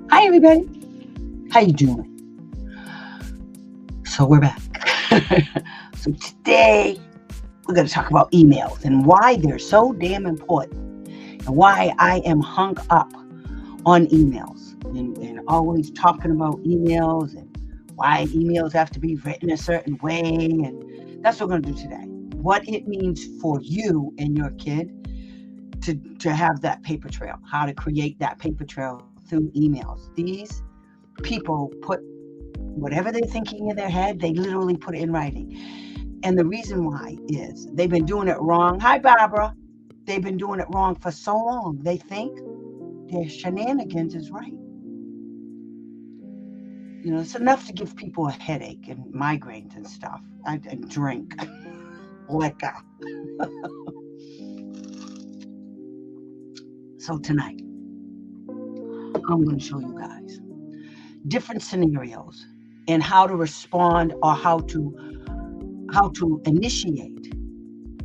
Hi everybody, how you doing? So we're back. So today we're going to talk about emails and why they're so damn important and why I am hung up on emails and always talking about emails and why emails have to be written a certain way, and that's what we're going to do today. What it means for you and your kid to have that paper trail, how to create that paper trail through emails. These people put whatever they're thinking in their head, they literally put it in writing. And the reason why is they've been doing it wrong. Hi, Barbara. They've been doing it wrong for so long. They think their shenanigans is right. It's enough to give people a headache and migraines and stuff. And drink liquor. So tonight, I'm going to show you guys different scenarios and how to respond or how to initiate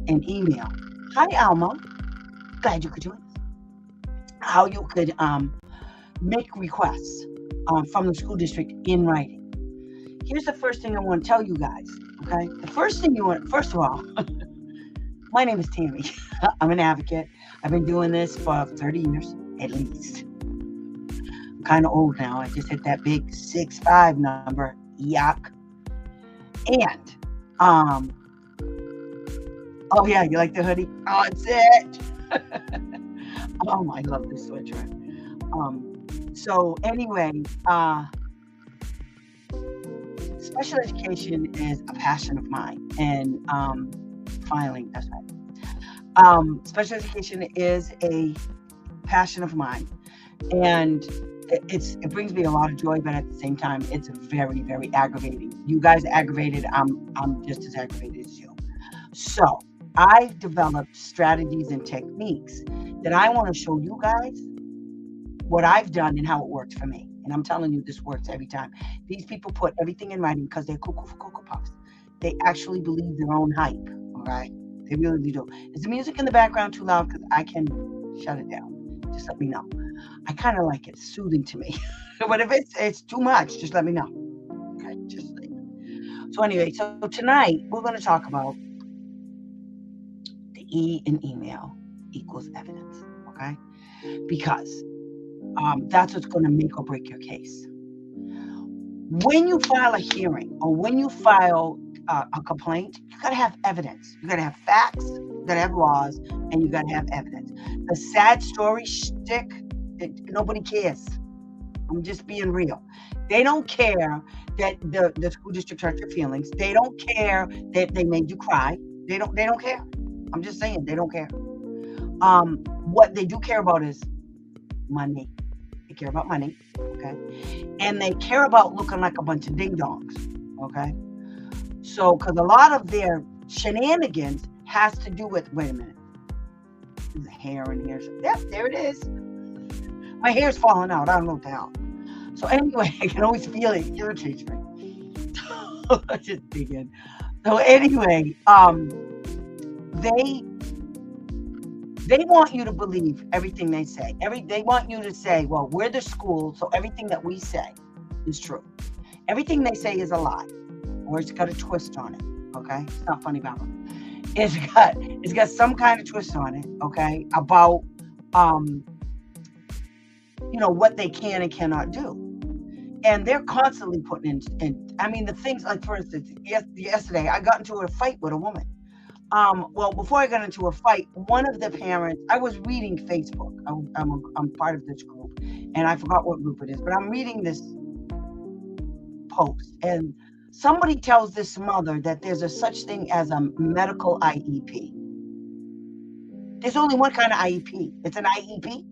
an email. Hi, Alma. Glad you could join us. How you could make requests from the school district in writing. Here's the first thing I want to tell you guys. Okay, the first thing first of all, my name is Tammy. I'm an advocate. I've been doing this for 30 years at least. I'm kind of old now. I just hit that big 6'5" number. Yuck. And oh yeah, you like the hoodie? Oh, it's it. Oh, I love this sweatshirt. So anyway, special education is a passion of mine, and filing. That's right. Special education is a passion of mine, and it brings me a lot of joy, but at the same time, it's very, very aggravating. You guys are aggravated. I'm just as aggravated as you. So I've developed strategies and techniques that I want to show you guys what I've done and how it worked for me. And I'm telling you, this works every time. These people put everything in writing because they're cuckoo for Cocoa Puffs. They actually believe their own hype. All right, they really do. Is the music in the background too loud? Because I can shut it down. Just let me know. I kind of like it. It's soothing to me. But if it's too much, just let me know. Okay, just like. So anyway, so tonight we're going to talk about the E in email equals evidence. Okay, because that's what's going to make or break your case. When you file a hearing or when you file a complaint, you got to have evidence. You got to have facts, you got to have laws, and you got to have evidence. The sad story shtick, nobody cares. I'm just being real. They don't care that the school district hurt your feelings. They don't care that they made you cry. They don't care. I'm just saying they don't care. What they do care about is money. They care about money, okay? And they care about looking like a bunch of ding-dongs, okay? So, because a lot of their shenanigans has to do with, wait a minute, there's hair in here. Yep, there it is. My hair's falling out. I don't know what the hell. So anyway, I can always feel it. It irritates me. Just digging. So anyway, they want you to believe everything they say. They want you to say, well, we're the school, so everything that we say is true. Everything they say is a lie, or it's got a twist on it. Okay, it's not funny about it. It's got some kind of twist on it. Okay, about what they can and cannot do, and they're constantly putting in. I mean, the things like, for instance, yesterday I got into a fight with a woman. Well, before I got into a fight, one of the parents, I was reading Facebook. I'm part of this group, and I forgot what group it is, but I'm reading this post, and somebody tells this mother that there's a such thing as a medical IEP. There's only one kind of IEP. It's an IEP.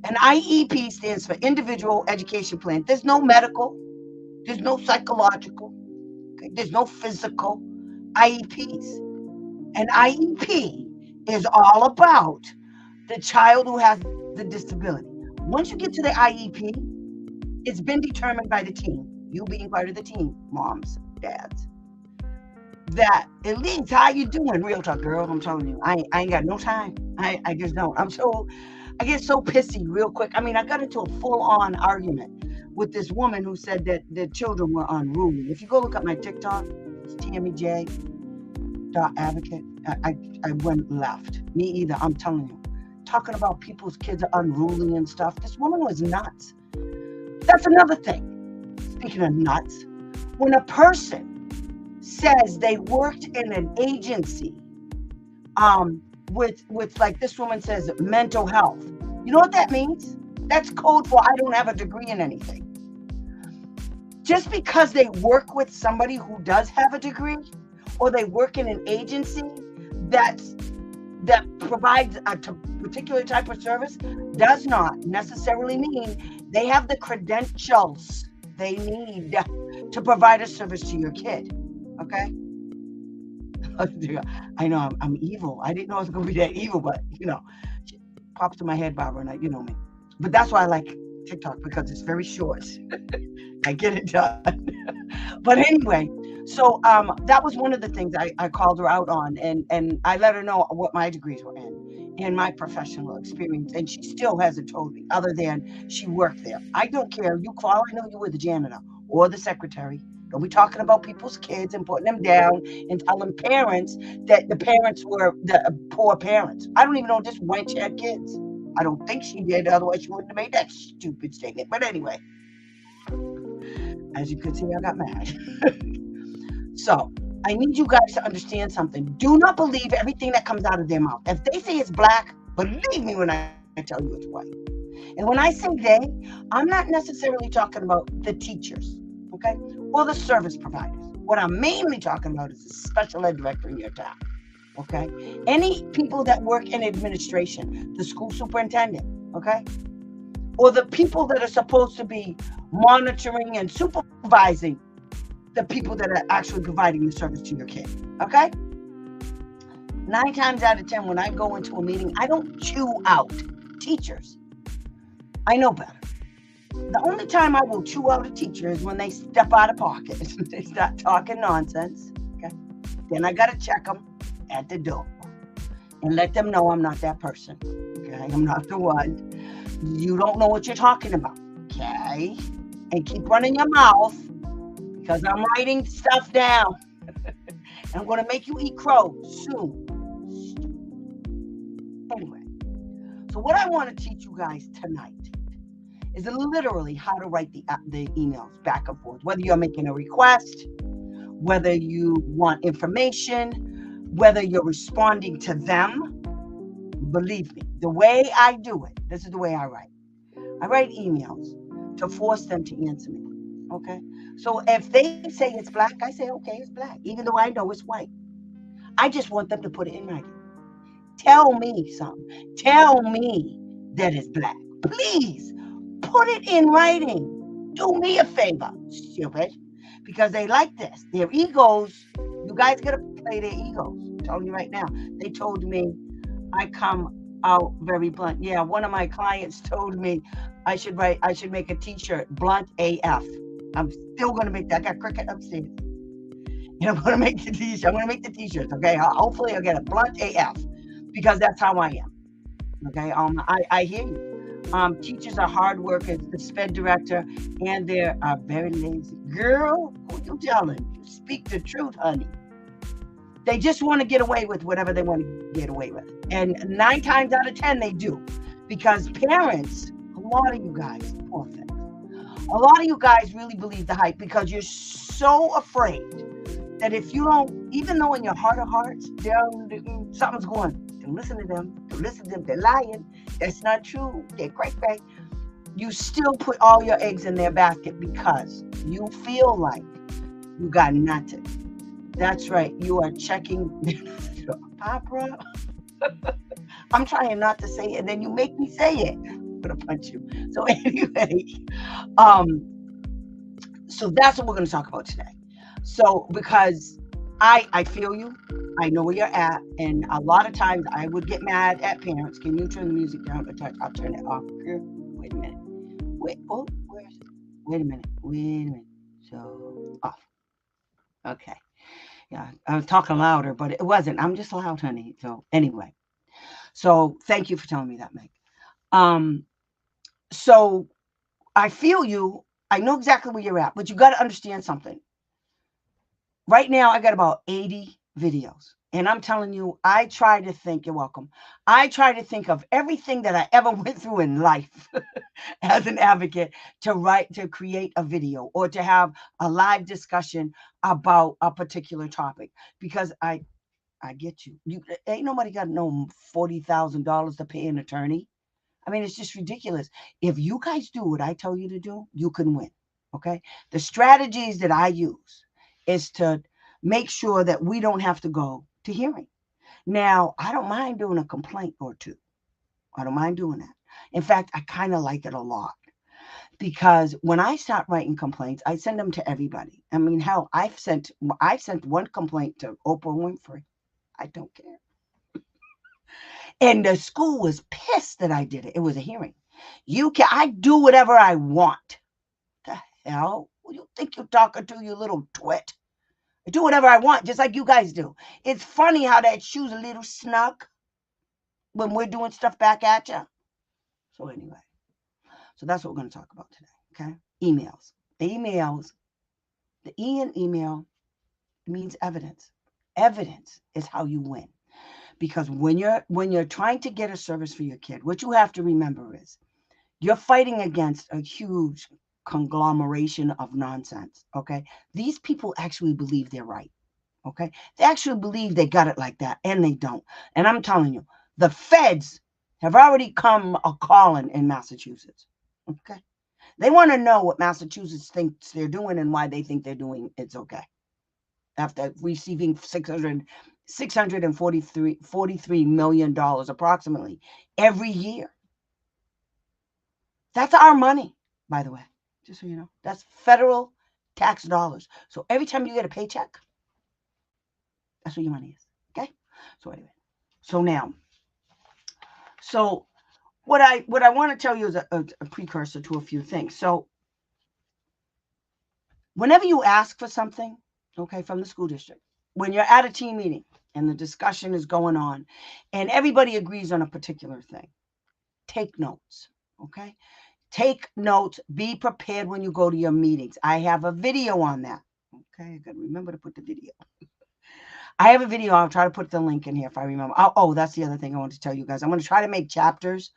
An IEP stands for Individual Education Plan. There's no medical. There's no psychological. Okay? There's no physical IEPs. An IEP is all about the child who has the disability. Once you get to the IEP, it's been determined by the team, you being part of the team, moms, dads, that at least how you doing, real talk, girl. I'm telling you, I ain't got no time. I just don't. I get so pissy real quick. I mean, I got into a full-on argument with this woman who said that the children were unruly. If you go look at my TikTok, it's TammyJ.advocate. I went left. Me either. I'm telling you. Talking about people's kids are unruly and stuff. This woman was nuts. That's another thing. Speaking of nuts, when a person says they worked in an agency, with like this woman says mental health, you know what that means? That's code for I don't have a degree in anything. Just because they work with somebody who does have a degree, or they work in an agency that provides a particular type of service, does not necessarily mean they have the credentials they need to provide a service to your kid. Okay? I know I'm evil. I didn't know I was going to be that evil, but it pops to my head, Barbara, and you know me. But that's why I like TikTok, because it's very short. I get it done. But anyway, so that was one of the things I called her out on, and I let her know what my degrees were in my professional experience, and she still hasn't told me, other than she worked there. I don't care. You call, I know you were the janitor or the secretary. Don't be talking about people's kids and putting them down and telling parents that the parents were the poor parents. I don't even know if this wench had kids. I don't think she did, otherwise she wouldn't have made that stupid statement. But anyway, as you can see, I got mad. So I need you guys to understand something. Do not believe everything that comes out of their mouth. If they say it's black, believe me when I tell you it's white. And when I say they, I'm not necessarily talking about the teachers, okay, or the service providers. What I'm mainly talking about is the special ed director in your town, okay? Any people that work in administration, the school superintendent, okay? Or the people that are supposed to be monitoring and supervising the people that are actually providing the service to your kid, okay? 9 times out of 10, when I go into a meeting, I don't chew out teachers. I know better. The only time I will chew out a teacher is when they step out of pocket. They start talking nonsense, okay? Then I got to check them at the door and let them know I'm not that person, okay? I'm not the one. You don't know what you're talking about, okay? And keep running your mouth, because I'm writing stuff down. And I'm going to make you eat crow soon. Anyway, so what I want to teach you guys tonight is literally how to write the emails back and forth. Whether you're making a request, whether you want information, whether you're responding to them. Believe me, the way I do it, this is the way I write. I write emails to force them to answer me, okay? So if they say it's black, I say, okay, it's black, even though I know it's white. I just want them to put it in writing. Tell me something. Tell me that it's black. Please put it in writing. Do me a favor, stupid. Because they like this. Their egos, you guys got to play their egos. I'm telling you right now. They told me I come out very blunt. Yeah, one of my clients told me I should make a t-shirt, blunt AF. I'm still going to make that. I got Cricket upstairs. And I'm going to make the t-shirt. I'm going to make the t-shirts, okay? Hopefully I'll get a blunt AF, because that's how I am, okay? I hear you. Teachers are hard workers, the SPED director, and they are very lazy. Girl, who you telling? You speak the truth, honey. They just want to get away with whatever they want to get away with. And 9 times out of 10, they do. Because parents, a lot of you guys, poor things, a lot of you guys really believe the hype, because you're so afraid that if you don't, even though in your heart of hearts, something's going, don't listen to them. Don't listen to them. They're lying. That's not true. They're crack. You still put all your eggs in their basket because you feel like you got nothing. That's right. You are checking. Barbara, I'm trying not to say it, and then you make me say it. I'm gonna punch you. So anyway, so that's what we're gonna talk about today. So because I feel you, I know where you're at, and a lot of times I would get mad at parents. Can you turn the music down? I'll turn it off. Wait a minute. Wait a minute. So off. Okay. Yeah, I was talking louder, but it wasn't. I'm just loud, honey. So anyway, so thank you for telling me that, Meg. So I feel you. I know exactly where you're at, but you got to understand something. Right now, I got about 80 videos. And I'm telling you, I try to think, you're welcome. I try to think of everything that I ever went through in life as an advocate to create a video or to have a live discussion about a particular topic. Because I get you. You ain't nobody got no $40,000 to pay an attorney. I mean, it's just ridiculous. If you guys do what I tell you to do, you can win. Okay. The strategies that I use is to make sure that we don't have to go to hearing. Now, I don't mind doing a complaint or two. I don't mind doing that. In fact, I kind of like it a lot because when I start writing complaints, I send them to everybody. I mean, hell, I've sent one complaint to Oprah Winfrey. I don't care. And the school was pissed that I did it. It was a hearing. I do whatever I want. The hell? Who you think you're talking to, you little twit? I do whatever I want, just like you guys do. It's funny how that shoe's a little snug when we're doing stuff back at you. So anyway, so that's what we're going to talk about today, okay? Emails. The E in email means evidence. Evidence is how you win. Because when you're trying to get a service for your kid, what you have to remember is you're fighting against a huge conglomeration of nonsense, okay? These people actually believe they're right, okay? They actually believe they got it like that, and they don't. And I'm telling you, the feds have already come a-calling in Massachusetts, okay? They want to know what Massachusetts thinks they're doing and why they think they're doing it's okay. After receiving $643 million approximately every year. That's our money, by the way, just so you know. That's federal tax dollars. So every time you get a paycheck, that's where your money is. Okay? So anyway. So what I want to tell you is a precursor to a few things. So whenever you ask for something, okay, from the school district, when you're at a team meeting and the discussion is going on and everybody agrees on a particular thing, take notes, okay? Take notes. Be prepared when you go to your meetings. I have a video on that. Okay, I got to remember to put the video. I have a video. I'll try to put the link in here if I remember. Oh, that's the other thing I want to tell you guys. I'm going to try to make chapters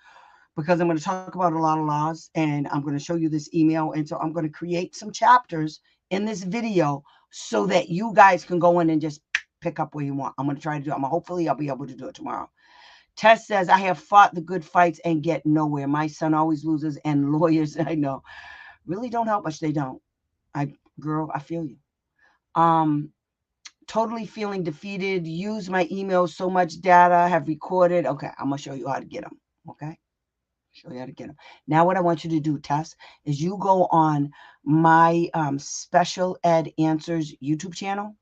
because I'm going to talk about a lot of laws and I'm going to show you this email. And so I'm going to create some chapters in this video so that you guys can go in and just pick up where you want. I'm going to try to do it. Hopefully I'll be able to do it tomorrow. Tess says, I have fought the good fights and get nowhere. My son always loses, and lawyers, I know, really don't help much. They don't. Girl, I feel you. Totally feeling defeated. Use my emails, so much data, have recorded. Okay, I'm going to show you how to get them. Okay? Show you how to get them. Now what I want you to do, Tess, is you go on my Special Ed Answers YouTube channel,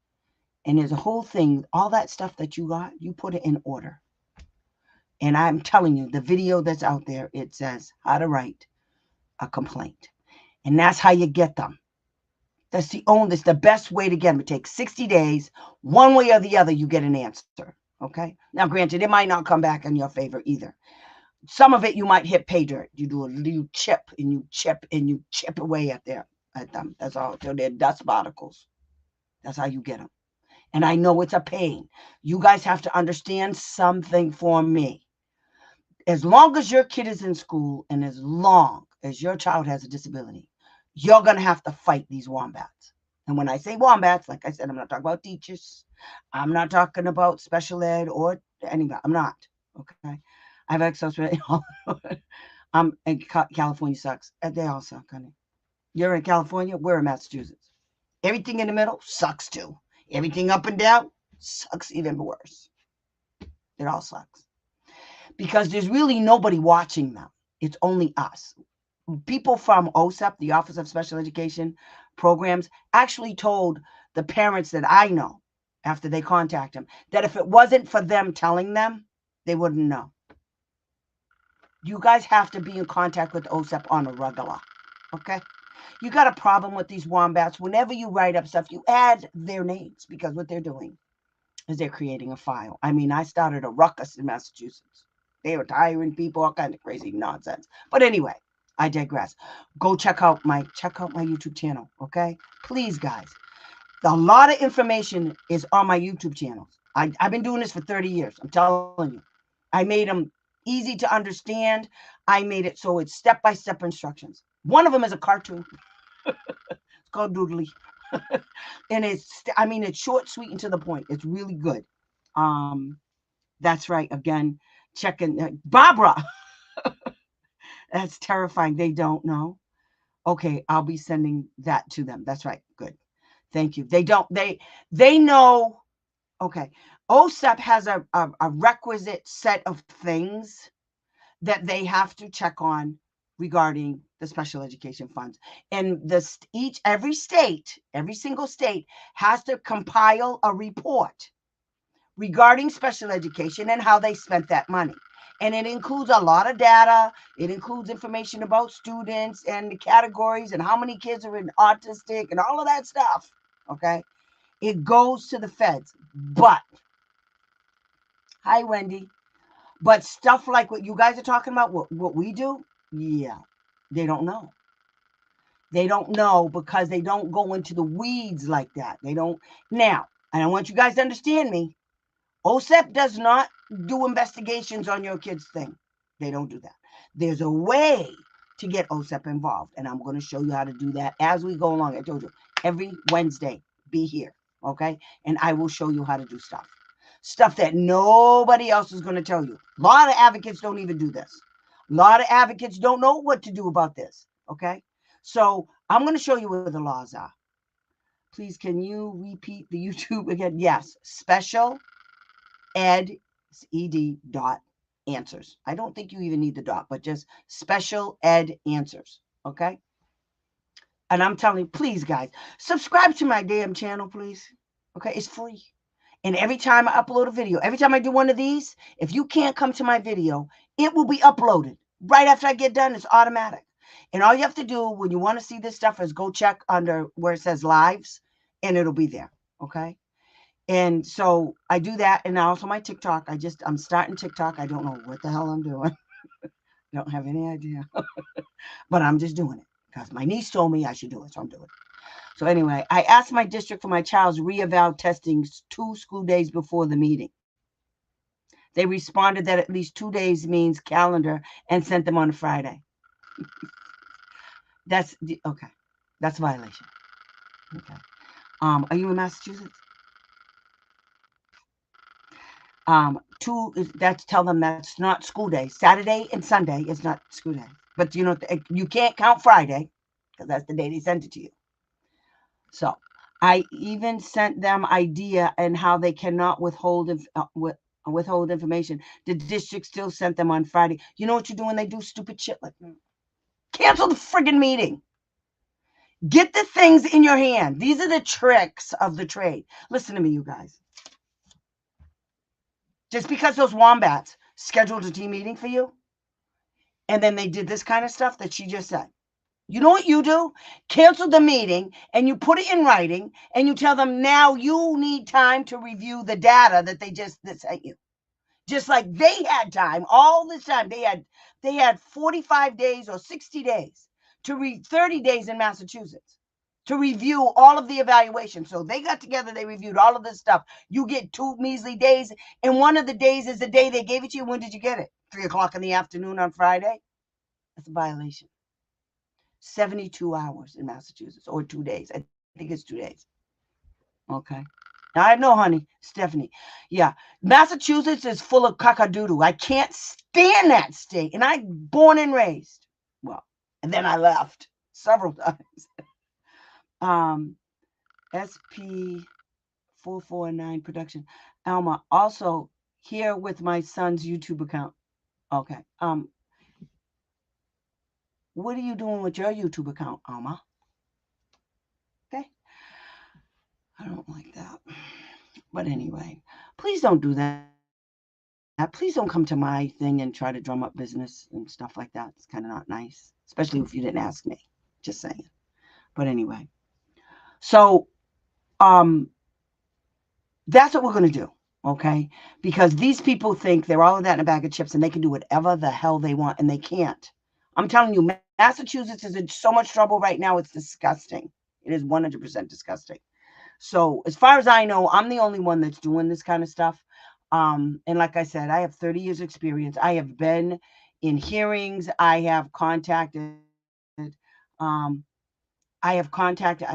and there's a whole thing, all that stuff that you got, you put it in order. And I'm telling you, the video that's out there, it says how to write a complaint. And that's how you get them. That's the best way to get them. It takes 60 days. One way or the other, you get an answer. Okay? Now, granted, it might not come back in your favor either. Some of it you might hit pay dirt. You do a little chip and you chip away at them. That's all. Till they're dust particles. That's how you get them. And I know it's a pain. You guys have to understand something for me. As long as your kid is in school and as long as your child has a disability, you're going to have to fight these wombats. And when I say wombats, like I said, I'm not talking about teachers. I'm not talking about special ed or anybody. I'm not. Okay. I have ex-husband. In California sucks. They all suck, honey. You're in California. We're in Massachusetts. Everything in the middle sucks too. Everything up and down sucks even worse. It all sucks. Because there's really nobody watching them. It's only us. People from OSEP, the Office of Special Education Programs, actually told the parents that I know after they contact them that if it wasn't for them telling them, they wouldn't know. You guys have to be in contact with OSEP on a regular, okay? You got a problem with these wombats. Whenever you write up stuff, you add their names because what they're doing is they're creating a file. I mean, I started a ruckus in Massachusetts. They were hiring people, all kind of crazy nonsense. But anyway, I digress. Go check out my YouTube channel, okay? Please, guys. A lot of information is on my YouTube channels. I've been doing this for 30 years. I'm telling you. I made them easy to understand. I made it so it's step-by-step instructions. One of them is a cartoon. It's called Doodly. And it's short, sweet, and to the point. It's really good. That's right. Again, checking Barbara. That's terrifying. They don't know. Okay, I'll be sending that to them. That's right. Good. Thank you. They know. Okay. OSEP has a requisite set of things that they have to check on regarding the special education funds. And every single state has to compile a report regarding special education and how they spent that money. And it includes a lot of data. It includes information about students and the categories and how many kids are in autistic and all of that stuff. Okay. It goes to the feds. But, hi, Wendy. But stuff like what you guys are talking about, what we do, yeah, they don't know. They don't know because they don't go into the weeds like that. They don't. Now, and I want you guys to understand me, OSEP does not do investigations on your kids' thing. They don't do that. There's a way to get OSEP involved, and I'm going to show you how to do that as we go along. I told you, every Wednesday, be here, okay? And I will show you how to do stuff that nobody else is going to tell you. A lot of advocates don't even do this. A lot of advocates don't know what to do about this, okay? So I'm going to show you what the laws are. Please, can you repeat the YouTube again? Yes, special ed dot answers. I don't think you even need the dot, but just special ed answers, okay? And I'm telling you, please, guys, subscribe to my damn channel, please. Okay, it's free. And every time I upload a video, every time I do one of these, if you can't come to my video, it will be uploaded. Right after I get done, it's automatic. And all you have to do when you want to see this stuff is go check under where it says lives, and it'll be there, okay? And so I do that, and also my TikTok. I'm starting TikTok. I don't know what the hell I'm doing. I don't have any idea. But I'm just doing it because my niece told me I should do it, so I'm doing it. So anyway, I asked my district for my child's re-eval testing 2 school days before the meeting. They responded that at least 2 days means calendar and sent them on a Friday. Okay. That's a violation. Okay. Are you in Massachusetts? That's tell them that's not school day. Saturday and Sunday is not school day. But you can't count Friday because that's the day they sent it to you. So I even sent them idea and how they cannot withhold information. The district still sent them on Friday. You know what you do when they do stupid shit like that? Cancel the friggin' meeting. Get the things in your hand. These are the tricks of the trade. Listen to me, you guys. Just because those wombats scheduled a team meeting for you, and then they did this kind of stuff that she just said. You know what you do? Cancel the meeting, and you put it in writing, and you tell them now you need time to review the data that they sent you. Just like they had time all this time. They had 45 days or 60 days to read 30 days in Massachusetts to review all of the evaluation. So they got together, they reviewed all of this stuff. You get 2 measly days, and one of the days is the day they gave it to you. When did you get it? 3 o'clock in the afternoon on Friday? That's a violation. 72 hours in Massachusetts, or 2 days. I think it's 2 days. Okay. I know, honey, Stephanie. Yeah. Massachusetts is full of cockadoodle. I can't stand that state. And I born and raised. Well, and then I left several times. SP449 production. Alma, also here with my son's YouTube account. Okay. What are you doing with your YouTube account, Alma? Okay. I don't like that. But anyway, please don't do that. Please don't come to my thing and try to drum up business and stuff like that. It's kind of not nice, especially if you didn't ask me. Just saying. But anyway, so that's what we're going to do. Okay? Because these people think they're all of that in a bag of chips and they can do whatever the hell they want, and they can't. I'm telling you, Massachusetts is in so much trouble right now. It's disgusting. It is 100% disgusting. So as far as I know, I'm the only one that's doing this kind of stuff. And like I said, I have 30 years experience. I have been in hearings. I have contacted, I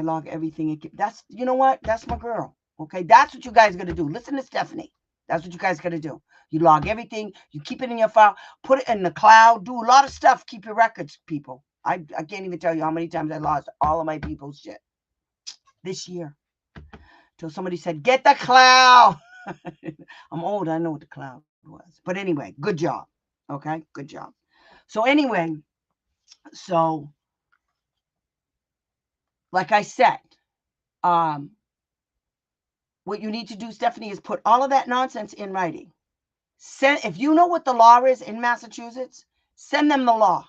log everything. That's, you know what? That's my girl. Okay. That's what you guys got to do. Listen to Stephanie. That's what you guys got to do. You log everything. You keep it in your file. Put it in the cloud. Do a lot of stuff. Keep your records, people. I can't even tell you how many times I lost all of my people's shit this year. Till somebody said, get the cloud. I'm old. I know what the cloud was. But anyway, good job. Okay. Good job. So anyway, so like I said, what you need to do, Stephanie, is put all of that nonsense in writing. If you know what the law is in Massachusetts, send them the law.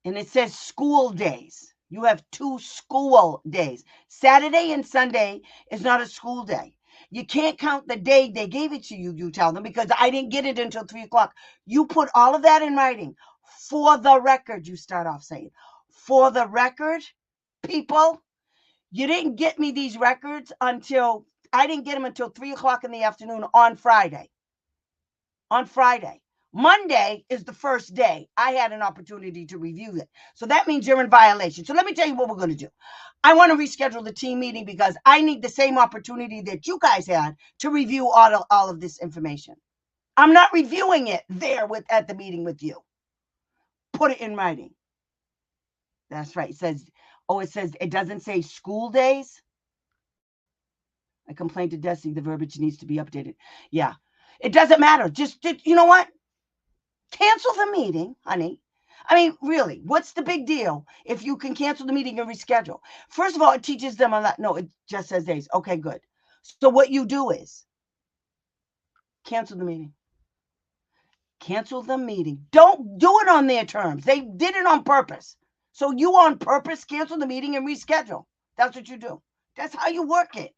And it says school days. You have 2 school days. Saturday and Sunday is not a school day. You can't count the day they gave it to you, you tell them, because I didn't get it until 3 o'clock. You put all of that in writing. For the record, you start off saying, for the record, people, you didn't get me these records until, I didn't get them until 3 o'clock in the afternoon on Friday. On Friday. Monday is the first day I had an opportunity to review it. So that means you're in violation. So let me tell you what we're going to do. I want to reschedule the team meeting because I need the same opportunity that you guys had to review all of this information. I'm not reviewing it there at the meeting with you. Put it in writing. That's right. It says, it doesn't say school days. I complained to Desi, the verbiage needs to be updated. Yeah. It doesn't matter. Just, you know what? Cancel the meeting, honey. I mean, really, what's the big deal if you can cancel the meeting and reschedule? First of all, it teaches them a lot. No, it just says days. Okay, good. So what you do is cancel the meeting. Cancel the meeting. Don't do it on their terms. They did it on purpose. So you on purpose cancel the meeting and reschedule. That's what you do. That's how you work it.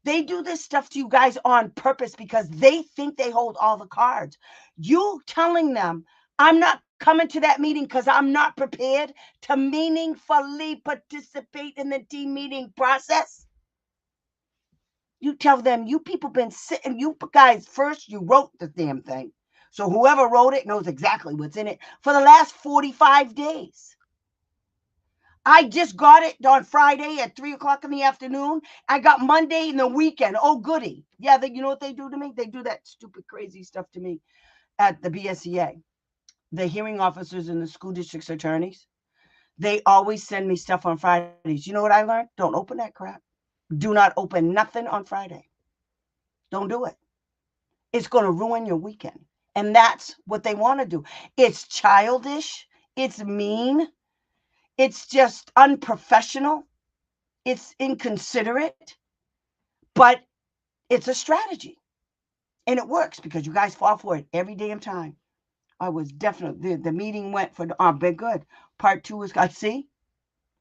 They do this stuff to you guys on purpose because they think they hold all the cards. You telling them, I'm not coming to that meeting because I'm not prepared to meaningfully participate in the team meeting process. You tell them, you people been sitting, you guys, first you wrote the damn thing. So whoever wrote it knows exactly what's in it for the last 45 days. I just got it on Friday at 3 o'clock in the afternoon. I got Monday in the weekend. Oh, goody. Yeah, you know what they do to me? They do that stupid, crazy stuff to me at the BSEA. The hearing officers and the school district's attorneys, they always send me stuff on Fridays. You know what I learned? Don't open that crap. Do not open nothing on Friday. Don't do it. It's going to ruin your weekend. And that's what they want to do. It's childish. It's mean. It's just unprofessional. It's inconsiderate, but it's a strategy. And it works because you guys fall for it every damn time. I was definitely, the meeting went for, been good. Part 2 is, I see,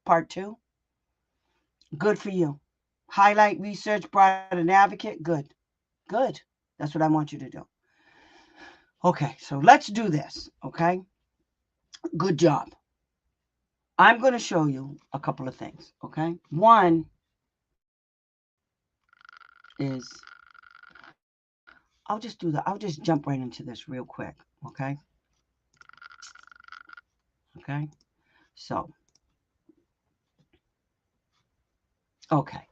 part 2. Good for you. Highlight research, brought an advocate. Good. Good. That's what I want you to do. Okay, so let's do this, okay? Good job. I'm going to show you a couple of things, okay? One is, I'll just jump right into this real quick, okay? Okay, so, okay,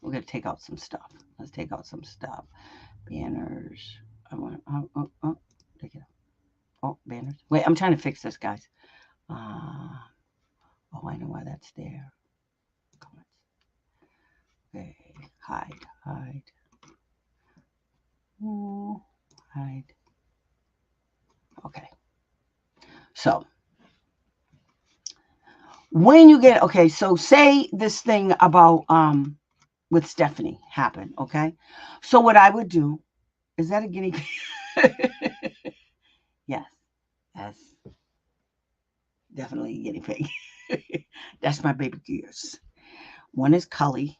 we're going to take out some stuff. Let's take out some stuff. Banners. I want, take it out. Oh, banners. Wait, I'm trying to fix this, guys. Oh, I know why that's there. Comments. Okay, hide. Oh, hide. Okay. So, when you get, okay, so say this thing about, with Stephanie happened, okay? So what I would do, is that a guinea pig? Yes, definitely a guinea pig. That's my baby gears. One is Cully,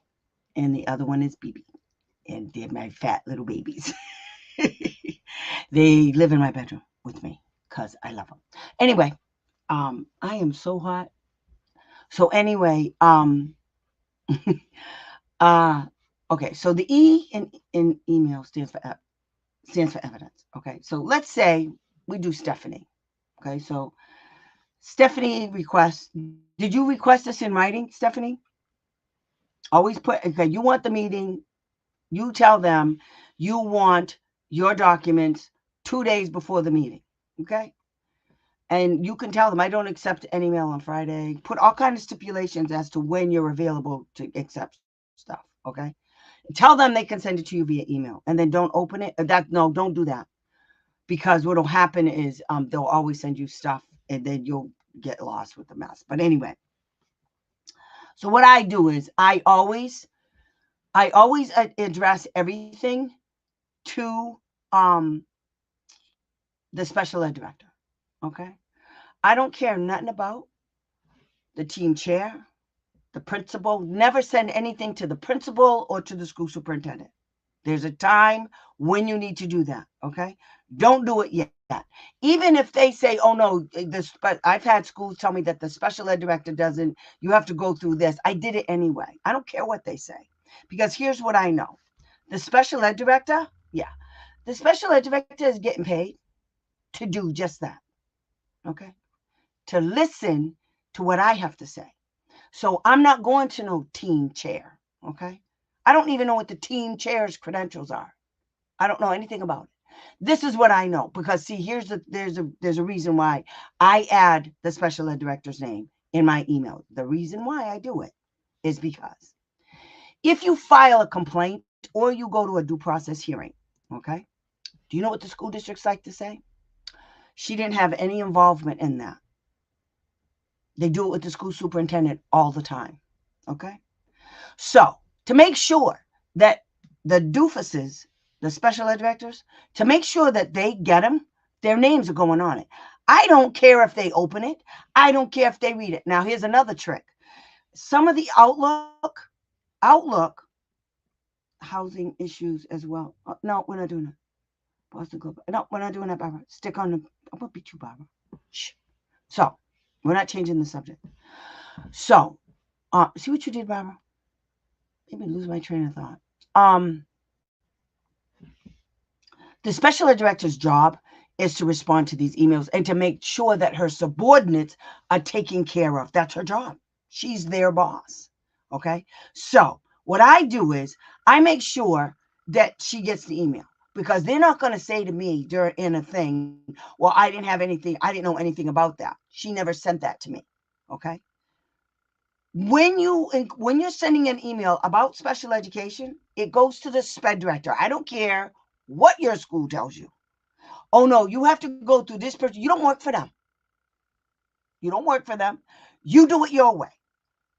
and the other one is BB. and they're my fat little babies. They live in my bedroom with me because I love them. Anyway, I am so hot. So anyway, okay. So the E in email stands for evidence. Okay. So let's say we do Stephanie. Okay. So Stephanie requests. Did you request this in writing, Stephanie? Always put. Okay. You want the meeting. You tell them you want your documents 2 days before the meeting. Okay. And you can tell them I don't accept any mail on Friday. Put all kinds of stipulations as to when you're available to accept stuff. Okay. Tell them they can send it to you via email, and then don't open it. Don't do that, because what'll happen is they'll always send you stuff, and then you'll get lost with the mess. But anyway, so what I do is I always address everything to the special ed director. Okay, I don't care nothing about the team chair, the principal. Never send anything to the principal or to the school superintendent. There's a time when you need to do that. Okay, don't do it yet. Even if they say, oh no, but I've had schools tell me that the special ed director doesn't, you have to go through this. I did it anyway. I don't care what they say, because here's what I know. The special ed director, the special ed director is getting paid to do just that. Okay, to listen to what I have to say. So I'm not going to no team chair. Okay, I don't even know what the team chair's credentials are. I don't know anything about it. This is what I know, because see, there's a reason why I add the special ed director's name in my email. The reason why I do it is because if you file a complaint or you go to a due process hearing, okay, do you know what the school districts like to say? She didn't have any involvement in that. They do it with the school superintendent all the time. Okay, so to make sure that the doofuses, the special ed directors, to make sure that they get them, their names are going on it. I don't care if they open it. I don't care if they read it. Now, here's another trick. Some of the Outlook, housing issues as well. No, we're not doing that. Boston Globe. No, we're not doing that, Barbara. Stick on the, I'm going to beat you, Barbara. Shh. So, we're not changing the subject. So, see what you did, Barbara? Made me lose my train of thought. The special ed director's job is to respond to these emails and to make sure that her subordinates are taken care of. That's her job. She's their boss. Okay. So what I do is I make sure that she gets the email, because they're not going to say to me in a thing, well, I didn't have anything. I didn't know anything about that. She never sent that to me. Okay. When you're sending an email about special education, it goes to the SPED director. I don't care what your school tells you. Oh no, you have to go through this person. You don't work for them. You don't work for them. You do it your way.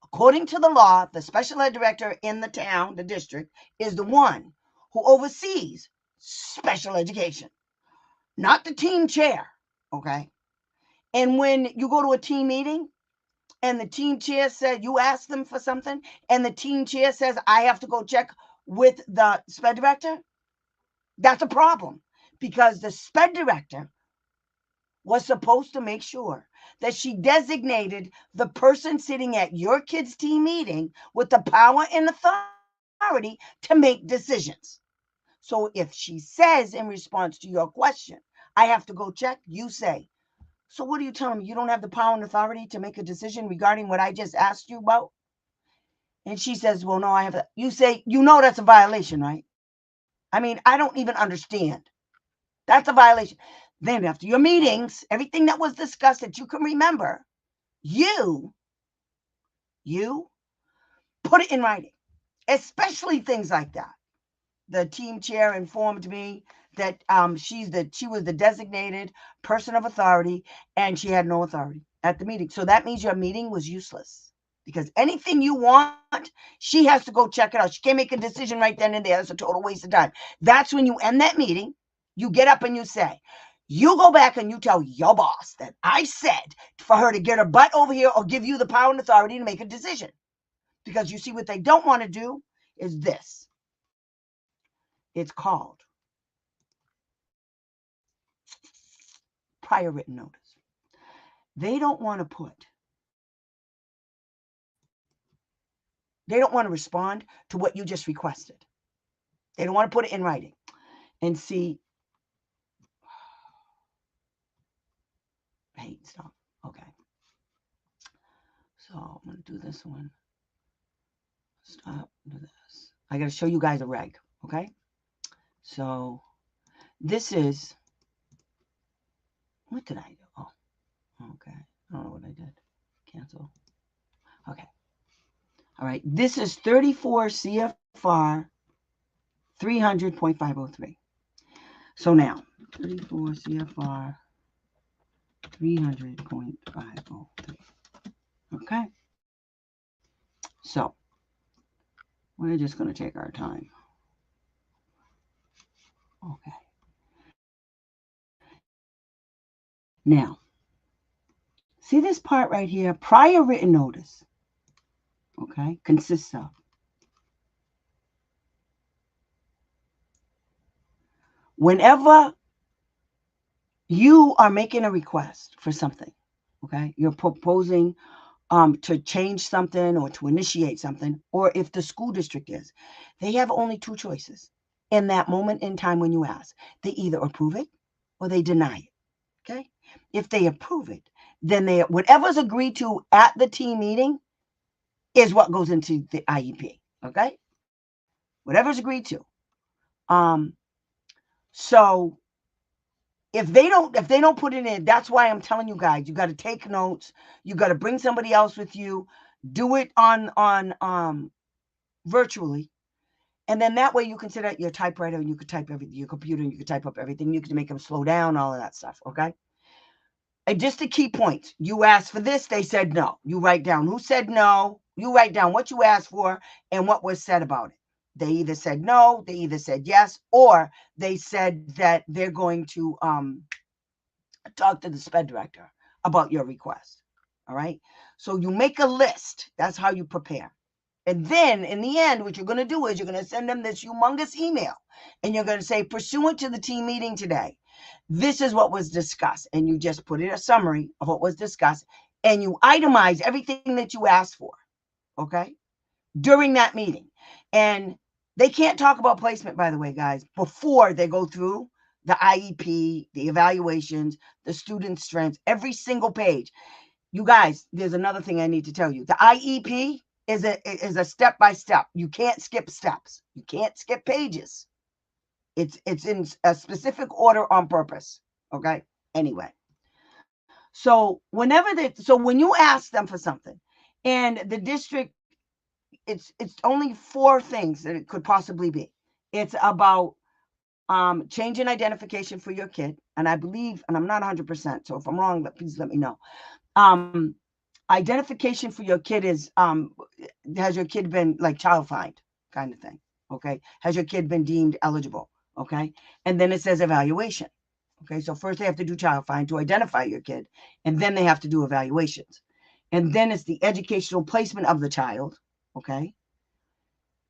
According to the law, the special ed director in the town, the district, is the one who oversees special education, not the team chair. Okay. And when you go to a team meeting and the team chair said, you ask them for something, and the team chair says, I have to go check with the SPED director, that's a problem, because the SPED director was supposed to make sure that she designated the person sitting at your kid's team meeting with the power and authority to make decisions. So if she says in response to your question, I have to go check, you say, so what are you telling me? You don't have the power and authority to make a decision regarding what I just asked you about? And she says, well, no, I have. You say, you know, that's a violation, right? I mean, I don't even understand. That's a violation. Then after your meetings, everything that was discussed that you can remember, you put it in writing, especially things like that. The team chair informed me that she was the designated person of authority, and she had no authority at the meeting. So that means your meeting was useless, because anything you want, she has to go check it out. She can't make a decision right then and there. It's a total waste of time. That's when you end that meeting. You get up and you say, you go back and you tell your boss that I said for her to get her butt over here or give you the power and authority to make a decision. Because you see, what they don't want to do is this. It's called prior written notice. They don't want to respond to what you just requested. They don't want to put it in writing. And see, hey, stop. Okay. So I'm going to do this one. Stop, do this. I got to show you guys a reg, okay? So this is, what did I do? Oh, okay. I don't know what I did. Cancel. Okay. All right. This is 34 CFR 300.503. So now, 34 CFR 300.503. Okay. So we're just going to take our time. Okay. Now, see this part right here? Prior written notice, okay, consists of whenever you are making a request for something, okay, you're proposing to change something or to initiate something, or if the school district is, they have only two choices in that moment in time when you ask. They either approve it or they deny it, okay? If they approve it, then whatever's agreed to at the team meeting is what goes into the IEP, okay? Whatever's agreed to. So if they don't put it in, that's why I'm telling you guys, you got to take notes. You got to bring somebody else with you. Do it on virtually. And then that way you can sit at your typewriter and you could type everything, your computer, and you could type up everything. You can make them slow down, all of that stuff, okay? And just the key points. You asked for this, they said no. You write down who said no. You write down what you asked for and what was said about it. They either said no, they either said yes, or they said that they're going to talk to the SPED director about your request. All right. So you make a list. That's how you prepare. And then in the end, what you're going to do is you're going to send them this humongous email and you're going to say, pursuant to the team meeting today, this is what was discussed. And you just put in a summary of what was discussed and you itemize everything that you asked for. Okay. During that meeting. And they can't talk about placement, by the way, guys, before they go through the IEP, the evaluations, the student strengths, every single page. You guys, there's another thing I need to tell you. The IEP is a step-by-step. You can't skip steps. You can't skip pages. It's in a specific order on purpose. Okay? Anyway. So when you ask them for something and the district, it's only 4 things that it could possibly be. It's about changing identification for your kid. And I believe, and I'm not 100%, so if I'm wrong, please let me know. Identification for your kid is, has your kid been like child find kind of thing? Okay. Has your kid been deemed eligible? Okay. And then it says evaluation. Okay. So first they have to do child find to identify your kid, and then they have to do evaluations. And then it's the educational placement of the child. Okay.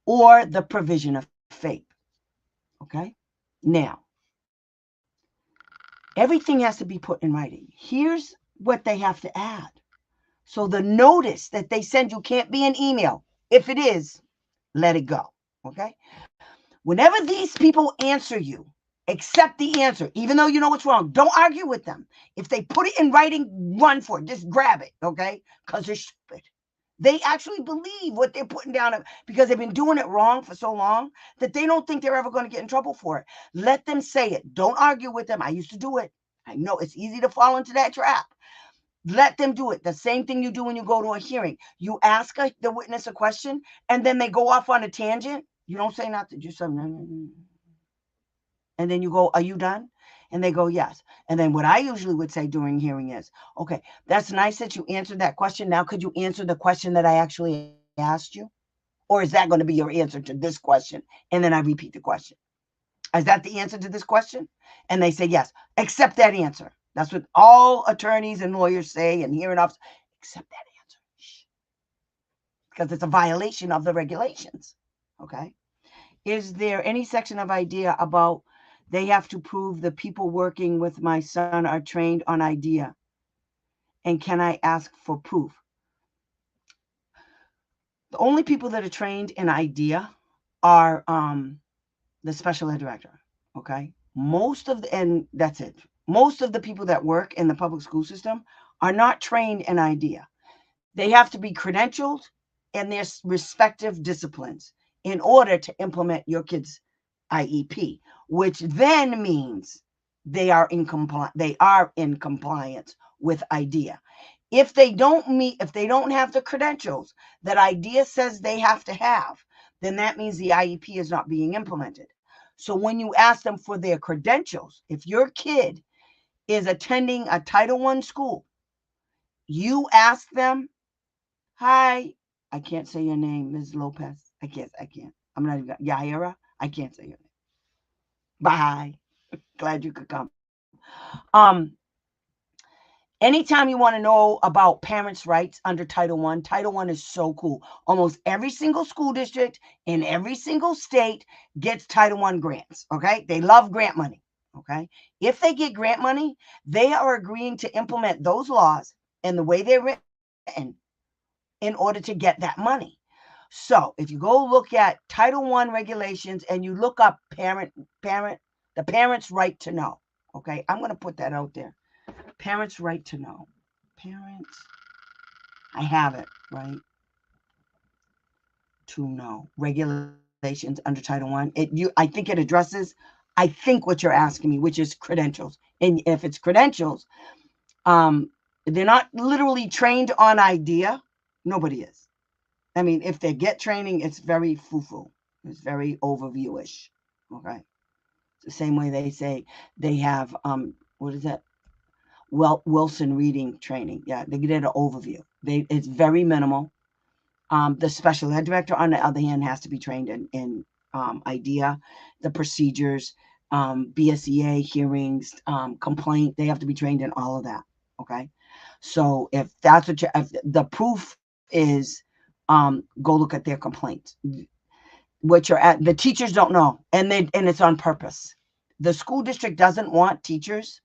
Or the provision of FAPE. Okay. Now, everything has to be put in writing. Here's what they have to add. So the notice that they send you can't be an email. If it is, let it go. Okay. Whenever these people answer you, accept the answer, even though you know what's wrong. Don't argue with them. If they put it in writing, run for it. Just grab it. Okay. Because they're stupid. They actually believe what they're putting down because they've been doing it wrong for so long that they don't think they're ever going to get in trouble for it. Let them say it. Don't argue with them. I used to do it. I know it's easy to fall into that trap. Let them do it. The same thing you do when you go to a hearing. You ask the witness a question and then they go off on a tangent. You don't say nothing. You say, and then you go, are you done? And they go, yes. And then what I usually would say during hearing is, okay, that's nice that you answered that question. Now, could you answer the question that I actually asked you? Or is that going to be your answer to this question? And then I repeat the question. Is that the answer to this question? And they say, yes. Accept that answer. That's what all attorneys and lawyers say and hearing officers. Accept that answer. Because it's a violation of the regulations. Okay. is there any section of IDEA about they have to prove the people working with my son are trained on IDEA? And can I ask for proof? The only people that are trained in IDEA are the special ed director, okay? And that's it. Most of the people that work in the public school system are not trained in IDEA. They have to be credentialed in their respective disciplines in order to implement your kid's IEP, which then means they are in compliance with IDEA. If they don't have the credentials that IDEA says they have to have, then that means the IEP is not being implemented. So when you ask them for their credentials, if your kid is attending a Title I school, you ask them, hi, I can't say your name, Ms. Lopez. I can't. I'm not even, Yaira, I can't say your name. Bye. Glad you could come. Anytime you want to know about parents' rights under Title I is so cool. Almost every single school district in every single state gets Title I grants, okay? They love grant money, okay? If they get grant money, they are agreeing to implement those laws and the way they're written in order to get that money. So if you go look at Title I regulations and you look up the parent's right to know, okay? I'm going to put that out there. Parents' right to know. Parents, I have it, right? To know. Regulations under Title I. I think it addresses, I think what you're asking me, which is credentials. And if it's credentials, they're not literally trained on IDEA. Nobody is. I mean, if they get training, it's very foo-foo. It's very overview-ish. Okay. It's the same way they say they have, what is that? Wilson reading training. Yeah, they did an overview. It's very minimal. The special ed director, on the other hand, has to be trained in IDEA, the procedures, BSEA hearings, complaint. They have to be trained in all of that. Okay. So if that's what if the proof is, go look at their complaints. What you're at, the teachers don't know, and it's on purpose. The school district doesn't want teachers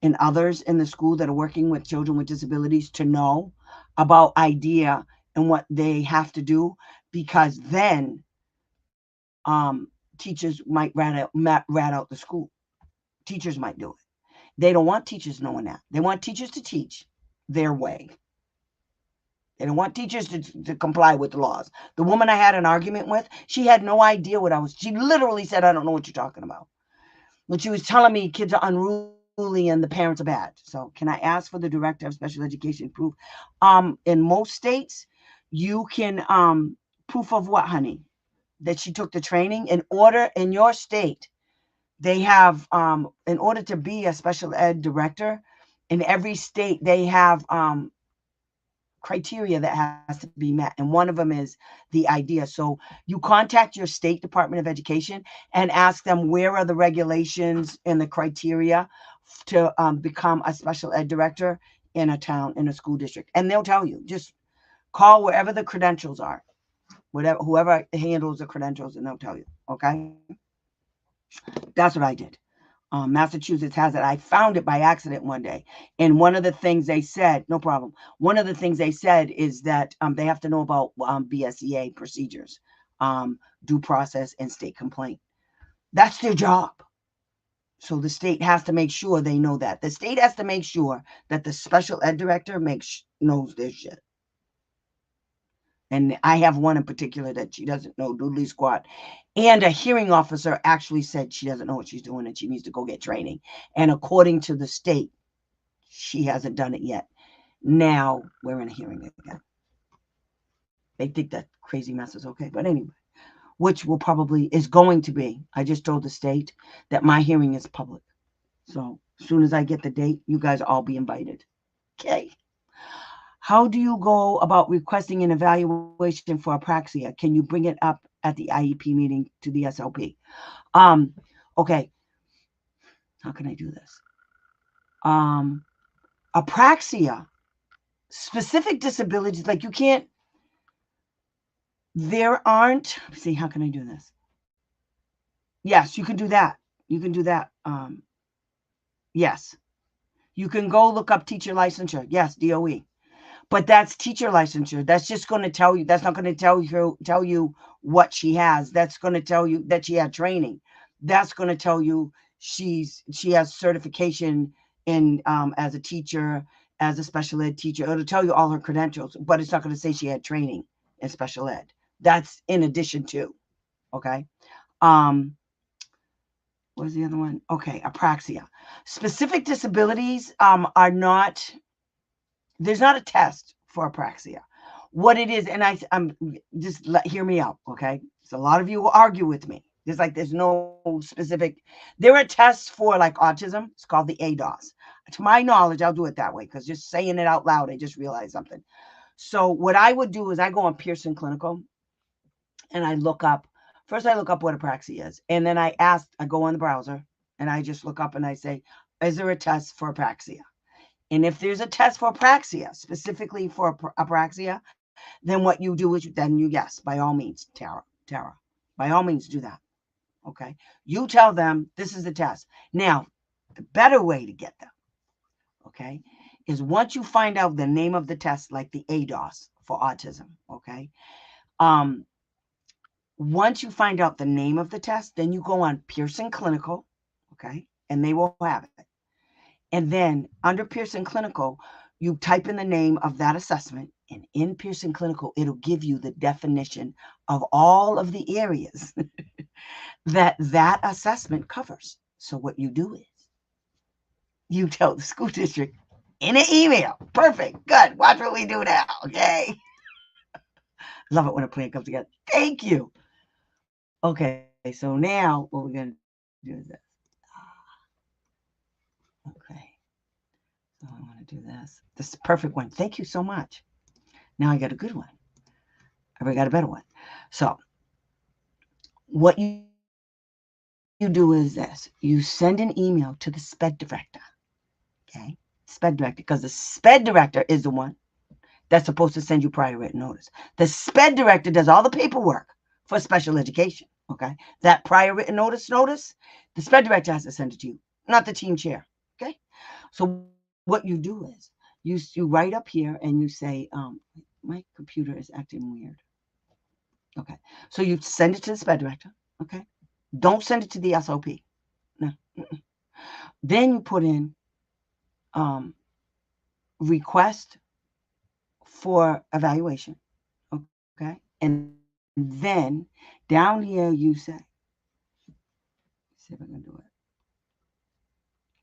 and others in the school that are working with children with disabilities to know about IDEA and what they have to do, because then teachers might rat out the school. Teachers might do it. They don't want teachers knowing that. They want teachers to teach their way. They don't want teachers to comply with the laws. The woman I had an argument with, she had no idea she literally said, I don't know what you're talking about. When she was telling me kids are unruly and the parents are bad. So can I ask for the director of special education proof? In most states, you can, proof of what, honey? That she took the training. In your state, they have, in order to be a special ed director, in every state, they have criteria that has to be met. And one of them is the IDEA. So you contact your state Department of Education and ask them, where are the regulations and the criteria to become a special ed director in a town, in a school district. And they'll tell you, just call wherever the credentials are, whoever handles the credentials, and they'll tell you. Okay. That's what I did. Massachusetts has it. I found it by accident one day. And one of the things they said, no problem. One of the things they said is that they have to know about BSEA procedures, due process, and state complaint. That's their job. So the state has to make sure they know that. The state has to make sure that the special ed director knows their shit. And I have one in particular that she doesn't know doodly squat. And a hearing officer actually said she doesn't know what she's doing and she needs to go get training. And according to the state, she hasn't done it yet. Now we're in a hearing again. They think that crazy mess is okay. But anyway, which is going to be, I just told the state that my hearing is public. So as soon as I get the date, you guys all be invited. Okay. How do you go about requesting an evaluation for apraxia? Can you bring it up at the IEP meeting to the SLP? Okay. How can I do this? Apraxia, specific disabilities, like you can't, there aren't, see, how can I do this? Yes, you can do that. You can do that. Yes. You can go look up teacher licensure. Yes, DOE. But that's teacher licensure. That's just going to tell you. That's not going to tell you what she has. That's going to tell you that she had training. That's going to tell you she has certification in as a teacher, as a special ed teacher. It'll tell you all her credentials, but it's not going to say she had training in special ed. That's in addition to. Okay. What was the other one? Okay, apraxia. Specific disabilities are not. There's not a test for apraxia. What it is, and I'm just hear me out, okay? So a lot of you will argue with me. There's no specific. There are tests for like autism. It's called the ADOS. To my knowledge, I'll do it that way because just saying it out loud, I just realized something. So what I would do is I go on Pearson Clinical, and I look up. First, I look up what apraxia is, and then I go on the browser, and I just look up and I say, is there a test for apraxia? And if there's a test for apraxia, specifically for apraxia, then what you do is yes, by all means, Tara, by all means do that. Okay. You tell them this is the test. Now, the better way to get them, okay, is once you find out the name of the test, like the ADOS for autism, okay, once you find out the name of the test, then you go on Pearson Clinical, okay, and they will have it. And then under Pearson Clinical, you type in the name of that assessment, and in Pearson Clinical, it'll give you the definition of all of the areas that assessment covers. So what you do is you tell the school district in an email. Perfect. Good. Watch what we do now. Okay. Love it when a plan comes together. Thank you. Okay. So now what we're going to do is this. Okay. So I want to do this. This is a perfect one. Thank you so much. Now I got a good one. I got a better one. So what you do is this. You send an email to the SPED director. Okay. SPED director, because the SPED director is the one that's supposed to send you prior written notice. The SPED director does all the paperwork for special education. Okay. That prior written notice, the SPED director has to send it to you, not the team chair. Okay. So what you do is you write up here and you say, my computer is acting weird. Okay. So you send it to the SPED director. Okay. Don't send it to the SOP. No. Then you put in request for evaluation. Okay. And then down here you say, see if I can do it.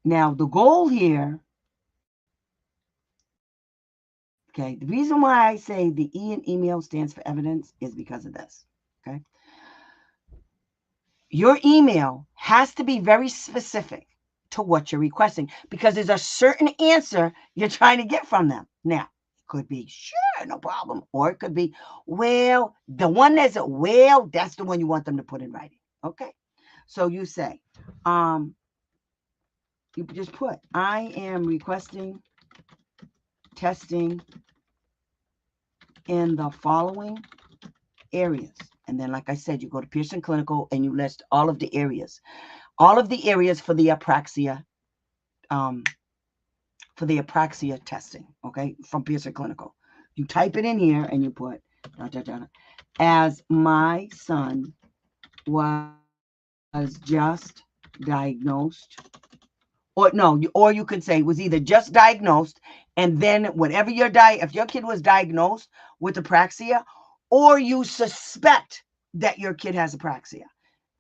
Now the goal here, okay, the reason why I say the E in email stands for evidence is because of this. Okay. Your email has to be very specific to what you're requesting because there's a certain answer you're trying to get from them. Now, it could be, sure, no problem. Or it could be, well, the one that's well, that's the one you want them to put in writing. Okay. So you say, you just put, I am requesting testing in the following areas. And then, like I said, you go to Pearson Clinical and you list all of the areas for the apraxia, testing, okay, from Pearson Clinical. You type it in here and you put, as my son was just diagnosed, or you could say was either just diagnosed, and then whatever if your kid was diagnosed with apraxia, or you suspect that your kid has apraxia.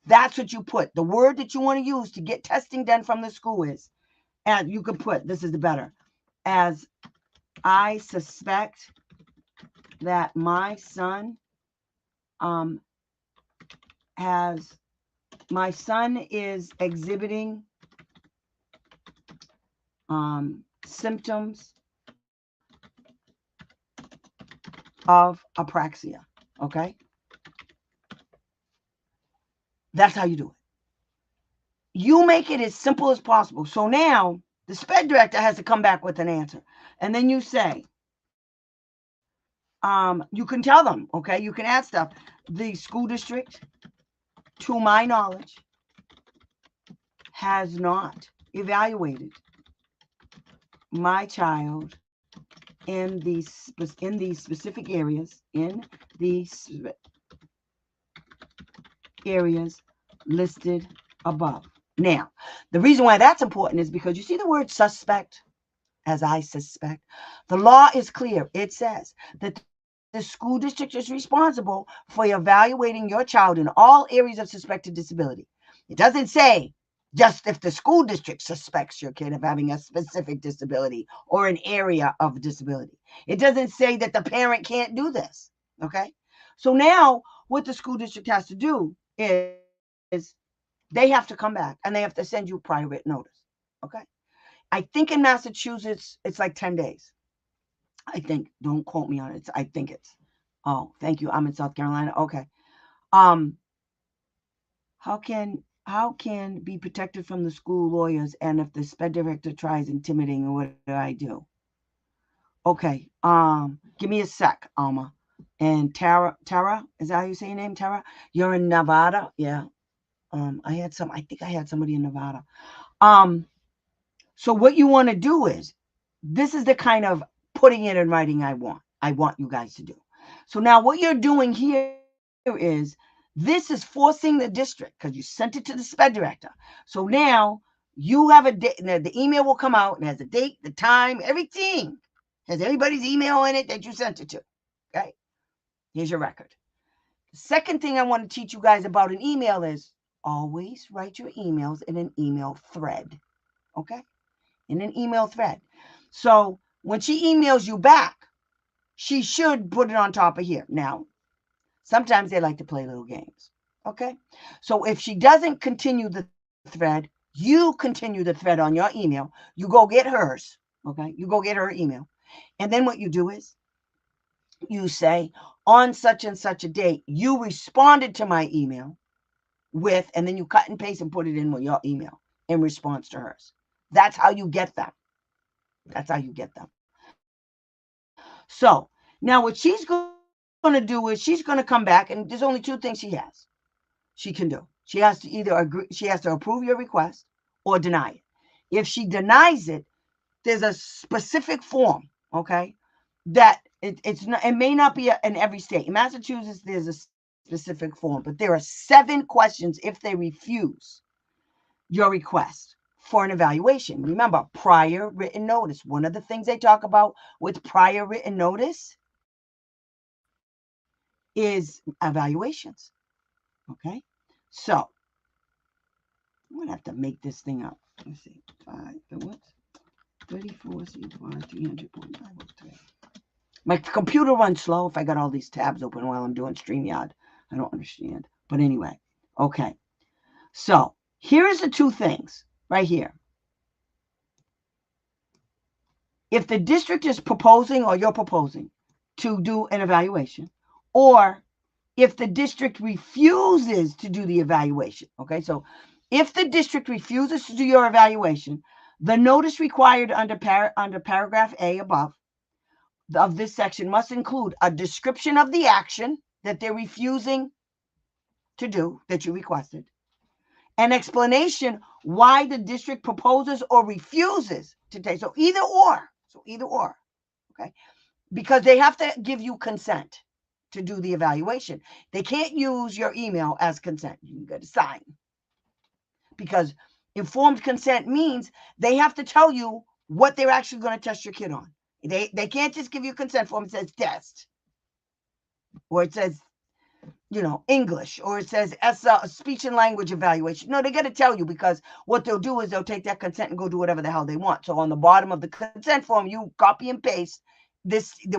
That's what you put. The word that you want to use to get testing done from the school is, and you can put, this is the better, as I suspect that my son is exhibiting symptoms of apraxia. Okay. That's how you do it. You make it as simple as possible. So now the SPED director has to come back with an answer. And then you say, you can tell them, okay, you can add stuff. The school district, to my knowledge, has not evaluated my child in these specific areas, listed above. Now, the reason why that's important is because you see the word suspect, as I suspect. The law is clear. It says that the school district is responsible for evaluating your child in all areas of suspected disability. It doesn't say just if the school district suspects your kid of having a specific disability or an area of disability. It doesn't say that the parent can't do this. Okay? So now what the school district has to do is they have to come back and they have to send you prior written notice. Okay? I think in Massachusetts, it's like 10 days. I think. Don't quote me on it. I think it's. Oh, thank you. I'm in South Carolina. Okay. How can be protected from the school lawyers, and if the sped director tries intimidating, what do I do? Okay. Give me a sec, Alma. And Tara, is that how you say your name, Tara? You're in Nevada? Yeah. I think I had somebody in Nevada. So what you want to do is, this is the kind of putting it in writing I want you guys to do. So now what you're doing here is, this is forcing the district, because you sent it to the SPED director. So now you have a date, the email will come out and has the date, the time, everything. Has everybody's email in it that you sent it to. Okay. Here's your record. The second thing I want to teach you guys about an email is always write your emails in an email thread. Okay. In an email thread. So when she emails you back, she should put it on top of here. Now, sometimes they like to play little games. Okay. So if she doesn't continue the thread, you continue the thread on your email. You go get hers. Okay. You go get her email. And then what you do is you say, on such and such a date, you responded to my email with, and then you cut and paste and put it in with your email in response to hers. That's how you get them. That's how you get them. So now what she's going to do is she's going to come back, and there's only two things she can do. She has to either agree, she has to approve your request or deny it. If she denies it, there's a specific form, okay, that it may not be in every state. In Massachusetts, there's a specific form, but there are 7 questions if they refuse your request for an evaluation. Remember, prior written notice. One of the things they talk about with prior written notice is evaluations. Okay, so I'm gonna have to make this thing up. Let's see, 34 300.503. My computer runs slow if I got all these tabs open while I'm doing StreamYard. I don't understand. But anyway, okay. So here's the 2 things right here. If the district is proposing, or you're proposing to do an evaluation, or if the district refuses to do the evaluation. Okay, so if the district refuses to do your evaluation, the notice required under paragraph A above of this section must include a description of the action that they're refusing to do, that you requested, an explanation why the district proposes or refuses to take. So either or. Okay, because they have to give you consent to do the evaluation. They can't use your email as consent. You got to sign, because informed consent means they have to tell you what they're actually going to test your kid on. They can't just give you a consent form that says test, or it says, English, or it says speech and language evaluation. No, they got to tell you, because what they'll do is they'll take that consent and go do whatever the hell they want. So on the bottom of the consent form, you copy and paste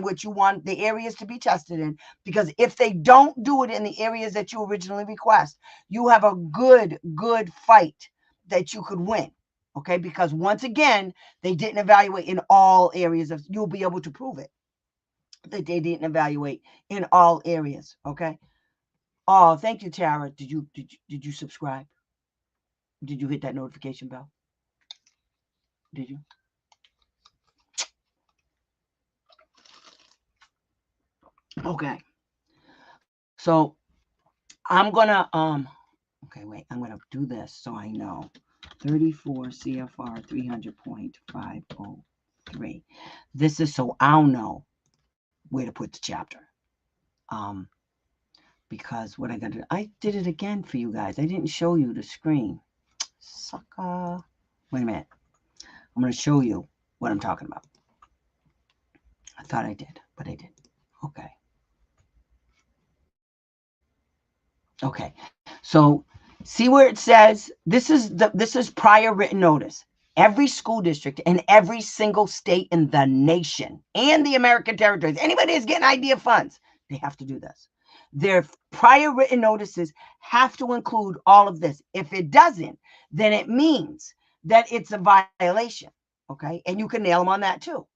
what you want the areas to be tested in, because if they don't do it in the areas that you originally request, you have a good fight that you could win. Okay, because once again, they didn't evaluate in all areas you'll be able to prove it that they didn't evaluate in all areas. Okay. Oh, thank you, Tara. Did you subscribe? Did you hit that notification bell? Did you? Okay. So I'm gonna okay, wait, I'm gonna do this so I know. 34 CFR 300.503. This is so I'll know where to put the chapter. Because what I did it again for you guys. I didn't show you the screen. Sucker. Wait a minute. I'm going to show you what I'm talking about. I thought I did, but I didn't. Okay. Okay. So see where it says this is prior written notice. Every school district in every single state in the nation and the American territories, anybody that's getting IDEA funds, they have to do this. Their prior written notices have to include all of this. If it doesn't, then it means that it's a violation. Okay. And you can nail them on that too.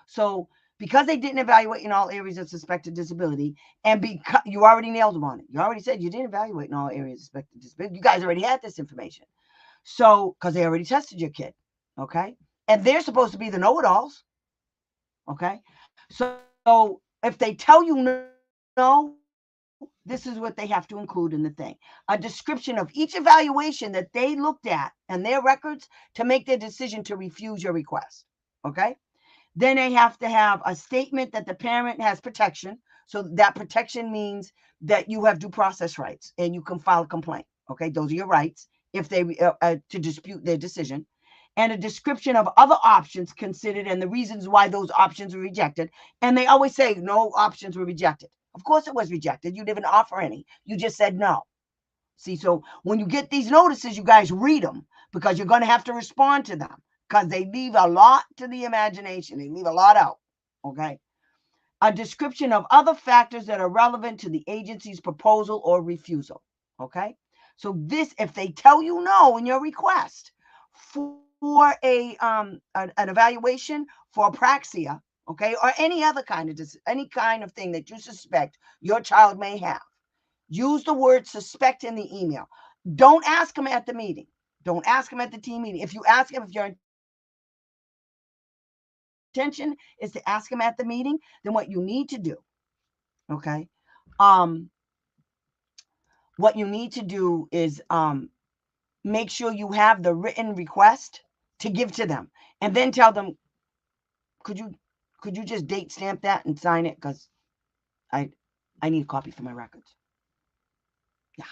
So because they didn't evaluate in all areas of suspected disability, and because you already nailed them on it, you already said you didn't evaluate in all areas of suspected disability. You guys already had this information. So, because they already tested your kid, okay? And they're supposed to be the know-it-alls, okay? So if they tell you no, this is what they have to include in the thing. A description of each evaluation that they looked at and their records to make their decision to refuse your request, okay? Then they have to have a statement that the parent has protection. So that protection means that you have due process rights and you can file a complaint. Okay, those are your rights if they to dispute their decision. And a description of other options considered and the reasons why those options were rejected. And they always say no options were rejected. Of course it was rejected. You didn't offer any. You just said no. See, so when you get these notices, you guys read them because you're going to have to respond to them because they leave a lot to the imagination. They leave a lot out, okay? A description of other factors that are relevant to the agency's proposal or refusal, okay? So this, if they tell you no in your request for an evaluation for apraxia, okay, or any other kind of thing that you suspect your child may have, use the word suspect in the email. Don't ask them at the meeting. Don't ask them at the team meeting. If you ask them, if your intention is to ask them at the meeting, then what you need to do, okay, what you need to do is make sure you have the written request to give to them, and then tell them, could you just date stamp that and sign it because I need a copy for my records. Yeah,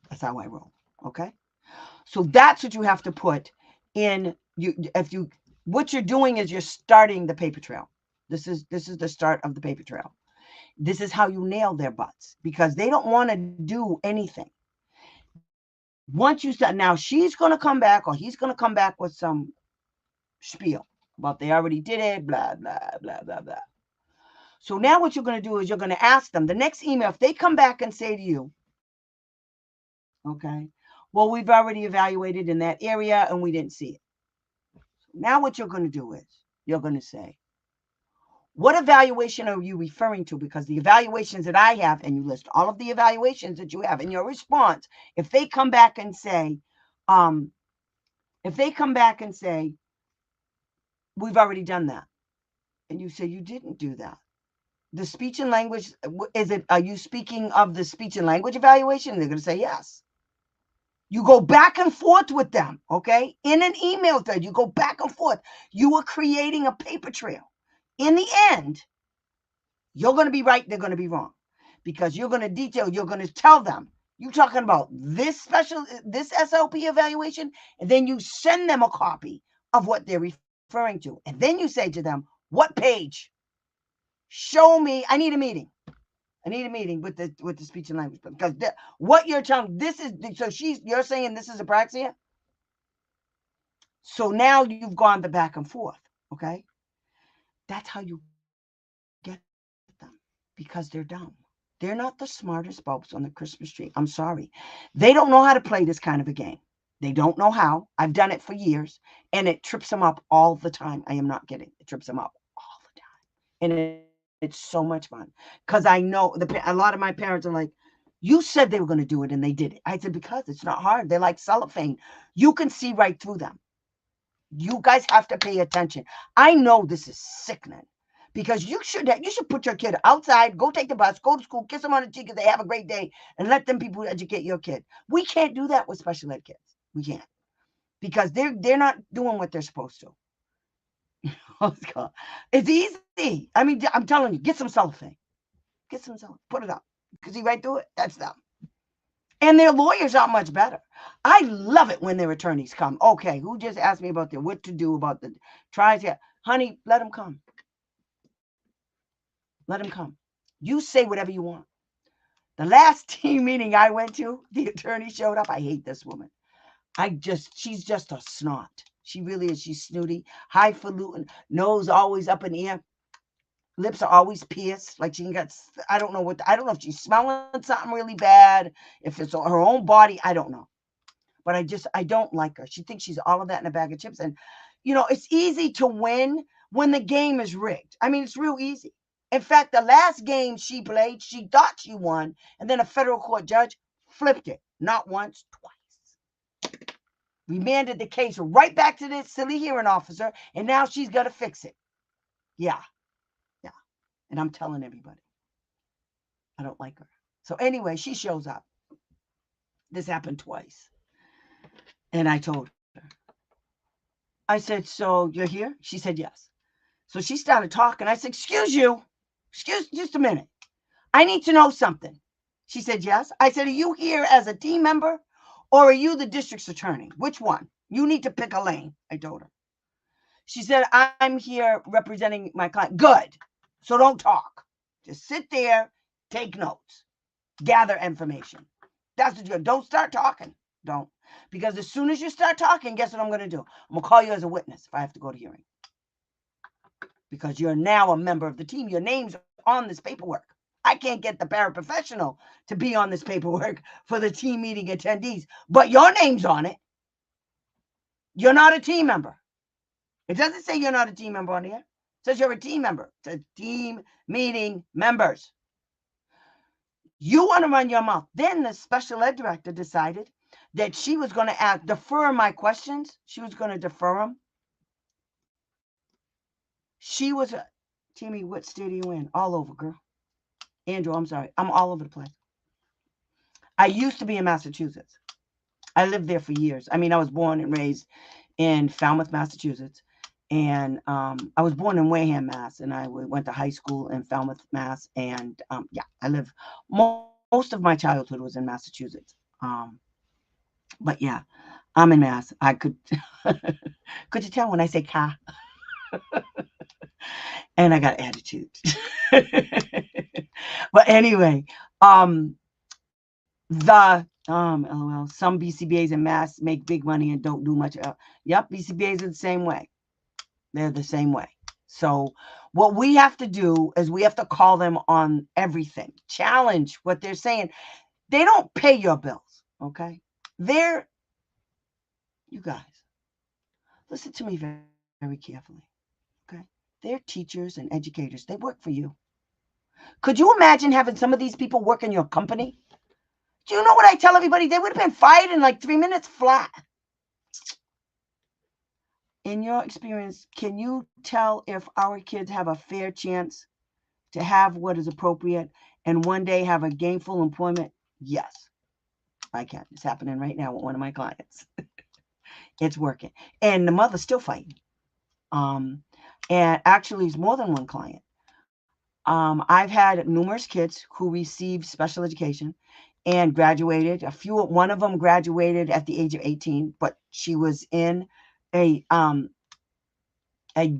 that's how I roll. Okay. So that's what you have to put in. What you're doing is you're starting the paper trail. This is the start of the paper trail. This is how you nail their butts because they don't want to do anything. Once you start, now she's going to come back or he's going to come back with some spiel about they already did it, blah, blah, blah, blah, blah. So now what you're going to do is you're going to ask them the next email, if they come back and say to you, okay, well, we've already evaluated in that area and we didn't see it. Now what you're going to do is you're going to say, what evaluation are you referring to? Because the evaluations that I have, and you list all of the evaluations that you have in your response, if they come back and say, we've already done that, and you say you didn't do that. The speech and language, are you speaking of the speech and language evaluation? They're going to say yes. You go back and forth with them, okay? In an email thread, you go back and forth. You are creating a paper trail. In the end, you're going to be right, they're going to be wrong. Because you're going to detail, you're going to tell them, you're talking about this SLP evaluation, and then you send them a copy of what they're referring to. And then you say to them, what page? Show me, I need a meeting. I need a meeting with the speech and language, because what you're telling, you're saying this is apraxia. So now you've gone the back and forth, okay? That's how you get them, because they're dumb. They're not the smartest bulbs on the Christmas tree. I'm sorry. They don't know how to play this kind of a game. They don't know how. I've done it for years, and it trips them up all the time. I am not kidding. It trips them up all the time. And it's so much fun because I know a lot of my parents are like, you said they were going to do it and they did it. I said, because it's not hard. They're like cellophane. You can see right through them. You guys have to pay attention. I know this is sickening because you should put your kid outside, go take the bus, go to school, kiss them on the cheek if they have a great day, and let them people educate your kid. We can't do that with special ed kids. We can't. because they're not doing what they're supposed to. It's easy. I mean, I'm telling you, get some cellophane. Get some cellophane. Put it up. Because see right through it. That's them. And their lawyers aren't much better. I love it when their attorneys come. Okay, who just asked me about what to do about the tries? Yeah, honey, let them come. Let them come. You say whatever you want. The last team meeting I went to, the attorney showed up. I hate this woman. She's just a snot. She really is. She's snooty, highfalutin, nose always up in the air. Lips are always pierced, like she got, I don't know if she's smelling something really bad, if it's her own body, I don't know. But I don't like her. She thinks she's all of that in a bag of chips. And, it's easy to win when the game is rigged. I mean, it's real easy. In fact, the last game she played, she thought she won, and then a federal court judge flipped it, not once, twice. Remanded the case right back to the silly hearing officer, and now she's got to fix it. Yeah. And I'm telling everybody, I don't like her. So anyway, she shows up. This happened twice. And I told her. I said, so you're here? She said, yes. So she started talking. I said, excuse just a minute. I need to know something. She said, yes. I said, are you here as a team member or are you the district's attorney? Which one? You need to pick a lane, I told her. She said, I'm here representing my client. Good. So don't talk. Just sit there, take notes, gather information. That's what you do. Don't start talking. Don't. Because as soon as you start talking, guess what I'm going to do? I'm going to call you as a witness if I have to go to hearing. Because you're now a member of the team. Your name's on this paperwork. I can't get the paraprofessional to be on this paperwork for the team meeting attendees, but your name's on it. You're not a team member. It doesn't say you're not a team member on here. It says you're a team member. It's a team meeting members. You want to run your mouth. Then the special ed director decided that she was going to defer my questions. She was going to defer them. She was, Timmy, what state are you in? All over, girl. Andrew, I'm sorry. I'm all over the place. I used to be in Massachusetts. I lived there for years. I mean, I was born and raised in Falmouth, Massachusetts. And I was born in Wareham, Mass. And I went to high school in Falmouth, Mass. And I lived, most of my childhood was in Massachusetts. But yeah, I'm in Mass. I could, could you tell when I say ka? And I got attitude. But anyway, LOL, some BCBAs in Mass make big money and don't do much. Yep, BCBAs are the same way. They're the same way. So what we have to do is we have to call them on everything. Challenge what they're saying. They don't pay your bills, okay? You guys, listen to me very, very carefully, okay? They're teachers and educators. They work for you. Could you imagine having some of these people work in your company? Do you know what I tell everybody? They would have been fired in like 3 minutes flat. In your experience, can you tell if our kids have a fair chance to have what is appropriate and one day have a gainful employment? Yes, I can. It's happening right now with one of my clients. It's working. And the mother's still fighting. And actually, it's more than one client. I've had numerous kids who received special education and graduated. One of them graduated at the age of 18, but she was in a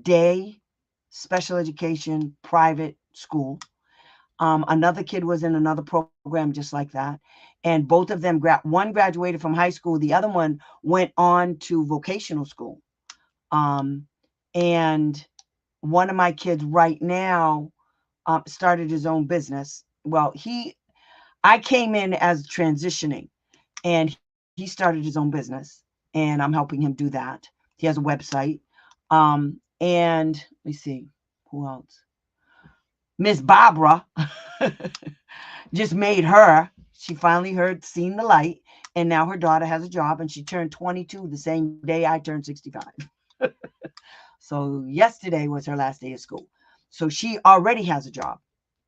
day special education private school. Another kid was in another program just like that. And both of them, one graduated from high school. The other one went on to vocational school. And one of my kids right now started his own business. Well, I came in as transitioning and he started his own business and I'm helping him do that. He has a website. And let me see, who else? Miss Barbara just made her. She finally seen the light, and now her daughter has a job, and she turned 22 the same day I turned 65. So yesterday was her last day of school. So she already has a job.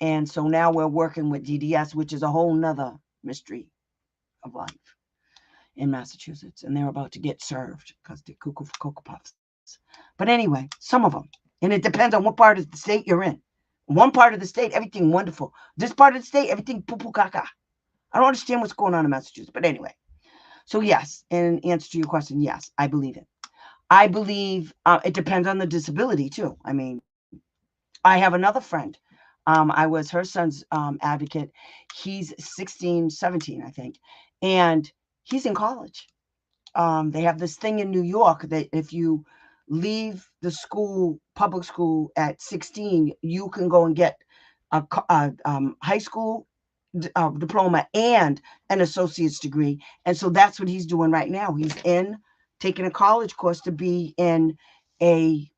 And so now we're working with DDS, which is a whole nother mystery of life. in Massachusetts, and they're about to get served because they're cuckoo for Cocoa Puffs. But anyway, some of them. And it depends on what part of the state you're in. One part of the state, everything wonderful. This part of the state, everything poo-poo caca. I don't understand what's going on in Massachusetts. But anyway. So yes, in answer to your question, yes, I believe it. I believe it depends on the disability too. I mean, I have another friend. I was her son's advocate. He's 16, 17, I think. And he's in college. They have this thing in New York that if you leave the school, public school at 16, you can go and get a high school diploma and an associate's degree. And so that's what he's doing right now. He's taking a college course to be in a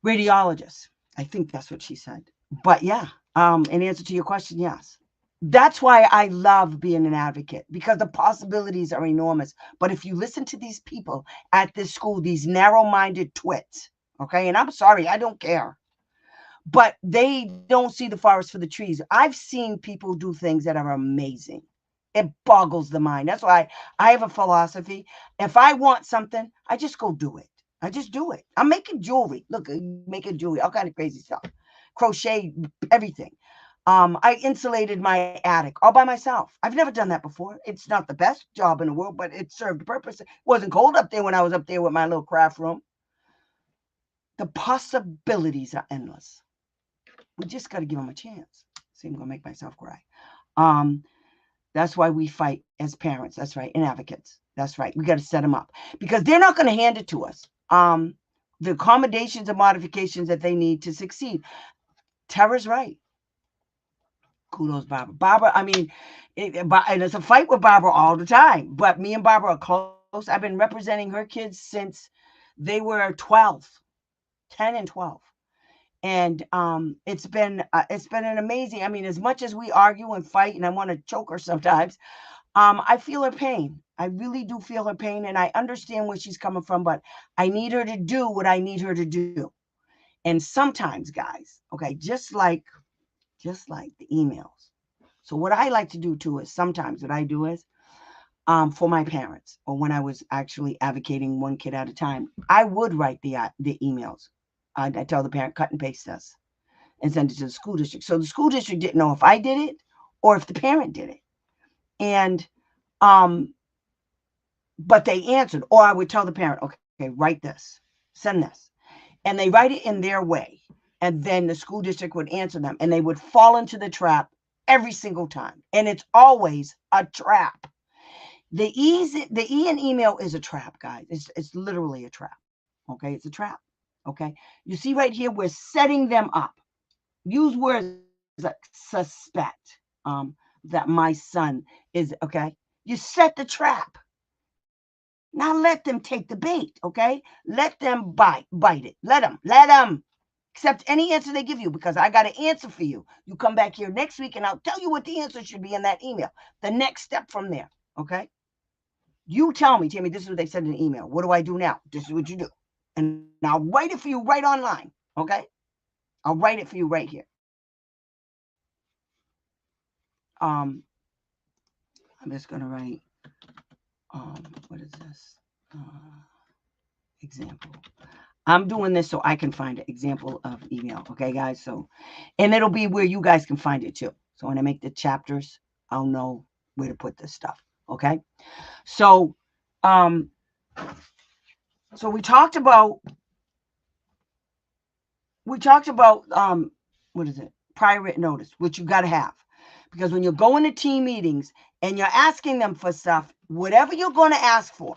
radiologist. I think that's what she said. But yeah, in answer to your question, yes. That's why I love being an advocate, because the possibilities are enormous. But if you listen to these people at this school, these narrow-minded twits, okay, and I'm sorry, I don't care, but they don't see the forest for the trees. I've seen people do things that are amazing. It boggles the mind. That's why I have a philosophy. If I want something, I just go do it. I just do it. I'm making jewelry. Look, making jewelry, all kind of crazy stuff. Crochet, everything. I insulated my attic all by myself. I've never done that before. It's not the best job in the world, but it served a purpose. It wasn't cold up there when I was up there with my little craft room. The possibilities are endless. We just got to give them a chance. See, I'm going to make myself cry. That's why we fight as parents. That's right. And advocates. That's right. We got to set them up because they're not going to hand it to us. The accommodations and modifications that they need to succeed. Tara's right. Kudos, Barbara. Barbara, I mean, and it's a fight with Barbara all the time. But me and Barbara are close. I've been representing her kids since they were 12, 10 and 12. And it's been an amazing, I mean, as much as we argue and fight and I want to choke her sometimes, I feel her pain. I really do feel her pain, and I understand where she's coming from, but I need her to do what I need her to do. And sometimes, guys, okay, just like the emails. So what I like to do too is sometimes what I do is for my parents, or when I was actually advocating one kid at a time, I would write the emails. I tell the parent, cut and paste this and send it to the school district. So the school district didn't know if I did it or if the parent did it. And, but they answered, or I would tell the parent, okay, write this, send this. And they write it in their way. And then the school district would answer them, and they would fall into the trap every single time. And it's always a trap. The E in email is a trap, guys. It's literally a trap. Okay, it's a trap. Okay, you see right here, we're setting them up. Use words like suspect that my son is, okay? You set the trap. Now let them take the bait, okay? Let them bite it. Let them. Accept any answer they give you, because I got an answer for you. You come back here next week and I'll tell you what the answer should be in that email. The next step from there, okay? You tell me, Tammy, this is what they said in the email. What do I do now? This is what you do. And I'll write it for you right online, okay? I'll write it for you right here. I'm just going to write, what is this? Example. I'm doing this so I can find an example of email, okay, guys? So, and it'll be where you guys can find it too. So when I make the chapters, I'll know where to put this stuff, okay? So, so we talked about, what is it? Prior written notice, which you got to have. Because when you're going to team meetings and you're asking them for stuff, whatever you're going to ask for,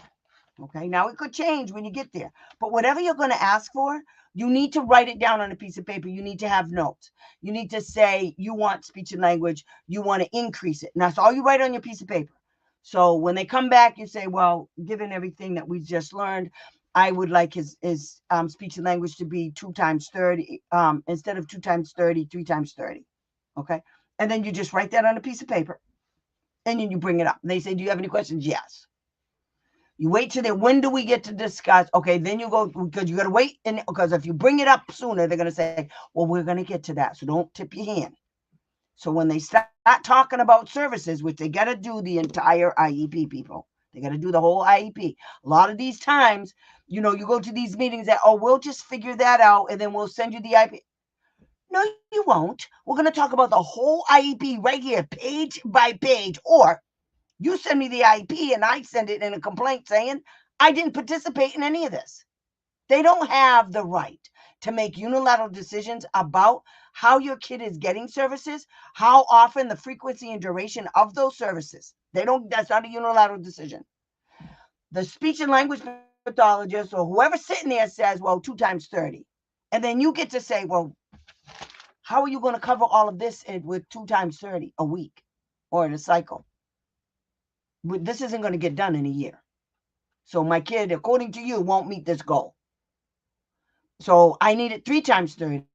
okay, now it could change when you get there, but whatever you're going to ask for, you need to write it down on a piece of paper. You need to have notes. You need to say you want speech and language. You want to increase it. And that's all you write on your piece of paper. So when they come back, you say, well, given everything that we just learned, I would like his speech and language to be 2 times 30, instead of 2 times 30, 3 times 30. Okay. And then you just write that on a piece of paper and then you bring it up. And they say, do you have any questions? Yes. You wait till when do we get to discuss? Okay. Then you go, because you got to wait. Because if you bring it up sooner, they're going to say, well, we're going to get to that. So don't tip your hand. So when they start talking about services, which they got to do the entire IEP, people, they got to do the whole IEP. A lot of these times, you go to these meetings that, oh, we'll just figure that out and then we'll send you the IEP. No, you won't. We're going to talk about the whole IEP right here, page by page. Or you send me the IEP and I send it in a complaint saying I didn't participate in any of this. They don't have the right to make unilateral decisions about how your kid is getting services, how often, the frequency and duration of those services. That's not a unilateral decision. The speech and language pathologist or whoever's sitting there says, well, 2 times 30. And then you get to say, well, how are you going to cover all of this with 2 times 30 a week or in a cycle? This isn't going to get done in a year. So my kid, according to you, won't meet this goal. So I need it 3 times 30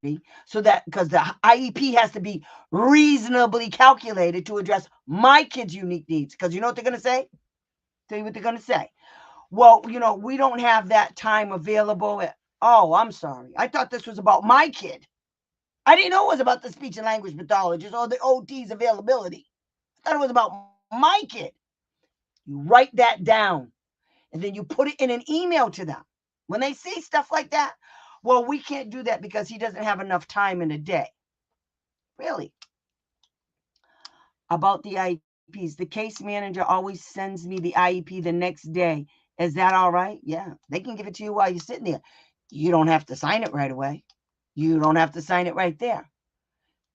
so that, because the IEP has to be reasonably calculated to address my kid's unique needs. Because you know what they're going to say? Tell you what they're going to say. Well, we don't have that time available. Oh, I'm sorry. I thought this was about my kid. I didn't know it was about the speech and language pathologist or the OT's availability. I thought it was about my kid. You write that down and then you put it in an email to them. When they see stuff like that, well, we can't do that because he doesn't have enough time in a day. Really? About the IEPs, the case manager always sends me the IEP the next day. Is that all right? Yeah, they can give it to you while you're sitting there. You don't have to sign it right away. You don't have to sign it right there.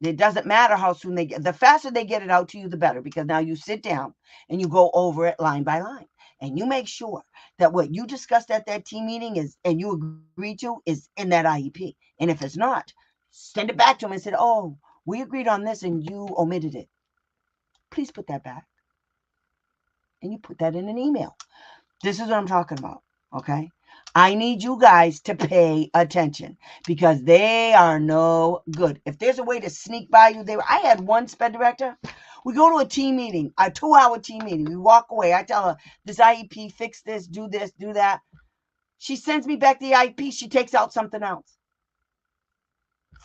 It doesn't matter how soon they get. The faster they get it out to you, the better, because now you sit down and you go over it line by line. And you make sure that what you discussed at that team meeting is, and you agreed to, is in that IEP. And if it's not, send it back to them and say, oh, we agreed on this and you omitted it. Please put that back. And you put that in an email. This is what I'm talking about, okay? I need you guys to pay attention because they are no good. If there's a way to sneak by you, I had one sped director. We go to a team meeting, a 2-hour team meeting. We walk away. I tell her, this IEP, fix this, do that. She sends me back the IEP. She takes out something else.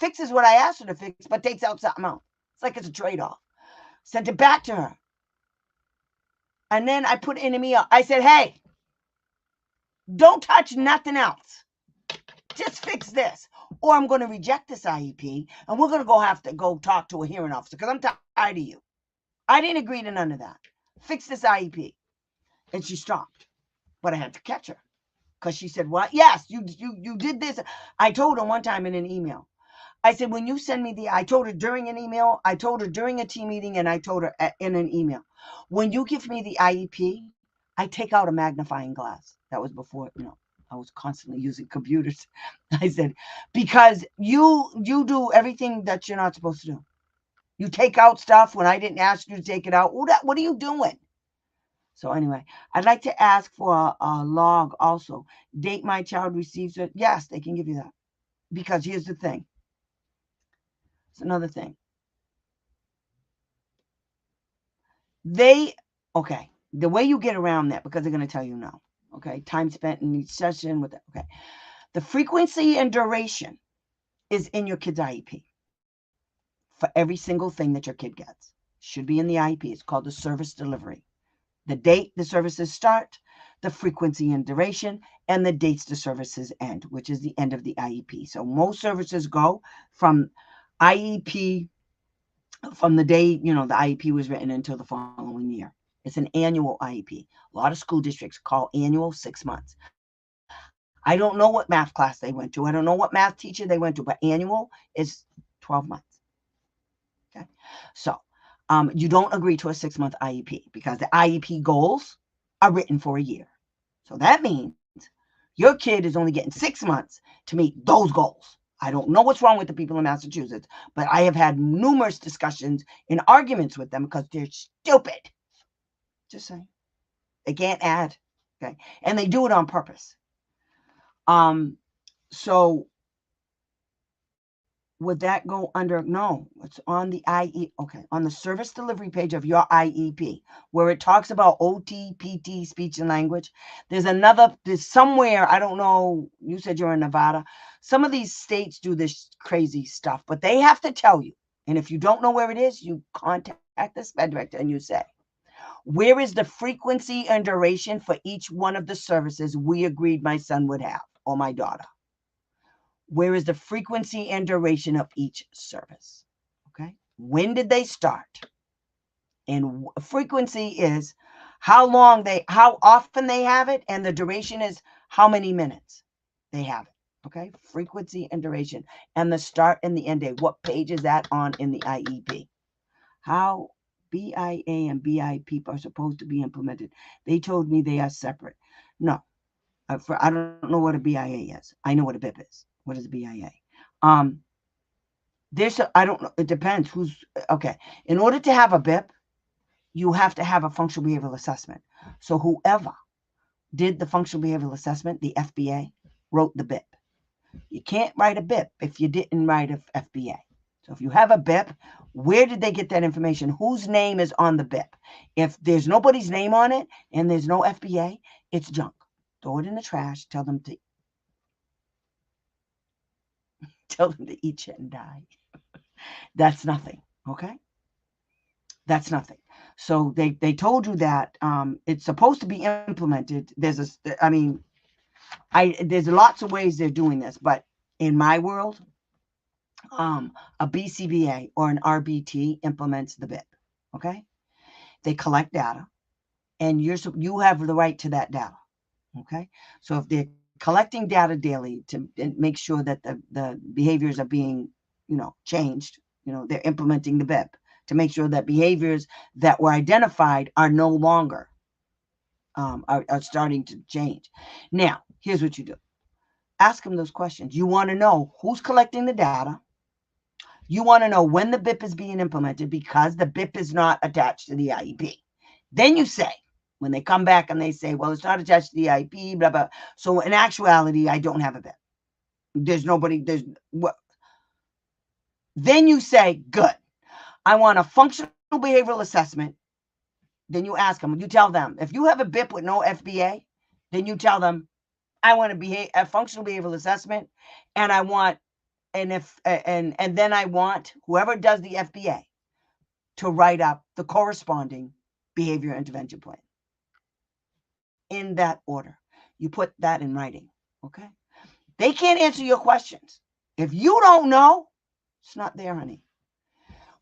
Fixes what I asked her to fix, but takes out something else. It's like it's a trade-off. Sent it back to her. And then I put in an email. I said, hey, don't touch nothing else. Just fix this. Or I'm going to reject this IEP and we're going to have to go talk to a hearing officer because I'm tired of you. I didn't agree to none of that. Fix this IEP. And she stopped. But I had to catch her because she said, what? Yes, you did this. I told her one time in an email. I said, when you send me I told her during an email, I told her during a team meeting, and I told her in an email. When you give me the IEP, I take out a magnifying glass. That was before, I was constantly using computers. I said, because you do everything that you're not supposed to do. You take out stuff when I didn't ask you to take it out. What are you doing? So anyway, I'd like to ask for a log also. Date my child receives it. Yes, they can give you that. Because here's the thing. It's another thing. Okay, the way you get around that, because they're going to tell you no. Okay, time spent in each session with that. Okay, the frequency and duration is in your kid's IEP for every single thing that your kid gets. Should be in the IEP. It's called the service delivery. The date the services start, the frequency and duration, and the dates the services end, which is the end of the IEP. So most services go from IEP, from the day, the IEP was written until the following year. It's an annual IEP. A lot of school districts call annual 6 months. I don't know what math class they went to. I don't know what math teacher they went to, but annual is 12 months. Okay. So you don't agree to a 6-month IEP because the IEP goals are written for a year. So that means your kid is only getting 6 months to meet those goals. I don't know what's wrong with the people in Massachusetts, but I have had numerous discussions and arguments with them because they're stupid. Just saying. They can't add. Okay. And they do it on purpose. So would that go under? No, it's on the IE. Okay. On the service delivery page of your IEP, where it talks about OT, PT, speech and language. There's somewhere, I don't know. You said you're in Nevada. Some of these states do this crazy stuff, but they have to tell you And if you don't know where it is, you contact the SPED director and you say, where is the frequency and duration for each one of the services we agreed my son would have or my daughter? Where is the frequency and duration of each service? Okay. When did they start? And frequency is how often they have it, and the duration is how many minutes they have it. Okay. Frequency and duration, and the start and the end date. What page is that on in the IEP? How BIA and BIP are supposed to be implemented. They told me they are separate. No, I don't know what a BIA is. I know what a BIP is. What is a BIA? I don't know. It depends who's okay. In order to have a BIP, you have to have a functional behavioral assessment. So whoever did the functional behavioral assessment, the FBA, wrote the BIP. You can't write a BIP if you didn't write a FBA. So if you have a BIP, where did they get that information? Whose name is on the BIP? If there's nobody's name on it and there's no FBA, it's junk. Throw it in the trash. Tell them to eat shit and die. That's nothing. Okay? That's nothing. So they told you that it's supposed to be implemented. There's lots of ways they're doing this, but in my world, a BCBA or an RBT implements the BIP. Okay, they collect data, and you have the right to that data. Okay, so if they're collecting data daily to make sure that the behaviors are being changed, they're implementing the BIP to make sure that behaviors that were identified are no longer are starting to change. Now, here's what you do. Ask them those questions. You want to know who's collecting the data. You want to know when the BIP is being implemented because the BIP is not attached to the IEP. Then you say, when they come back and they say, well, it's not attached to the IEP, blah, blah. So in actuality, I don't have a BIP. Then you say, good. I want a functional behavioral assessment. Then you ask them, you tell them, if you have a BIP with no FBA, then you tell them, I want a functional behavioral assessment, and I want, and then I want whoever does the FBA to write up the corresponding behavior intervention plan. In that order. You put that in writing, okay? They can't answer your questions. If you don't know, it's not there, honey.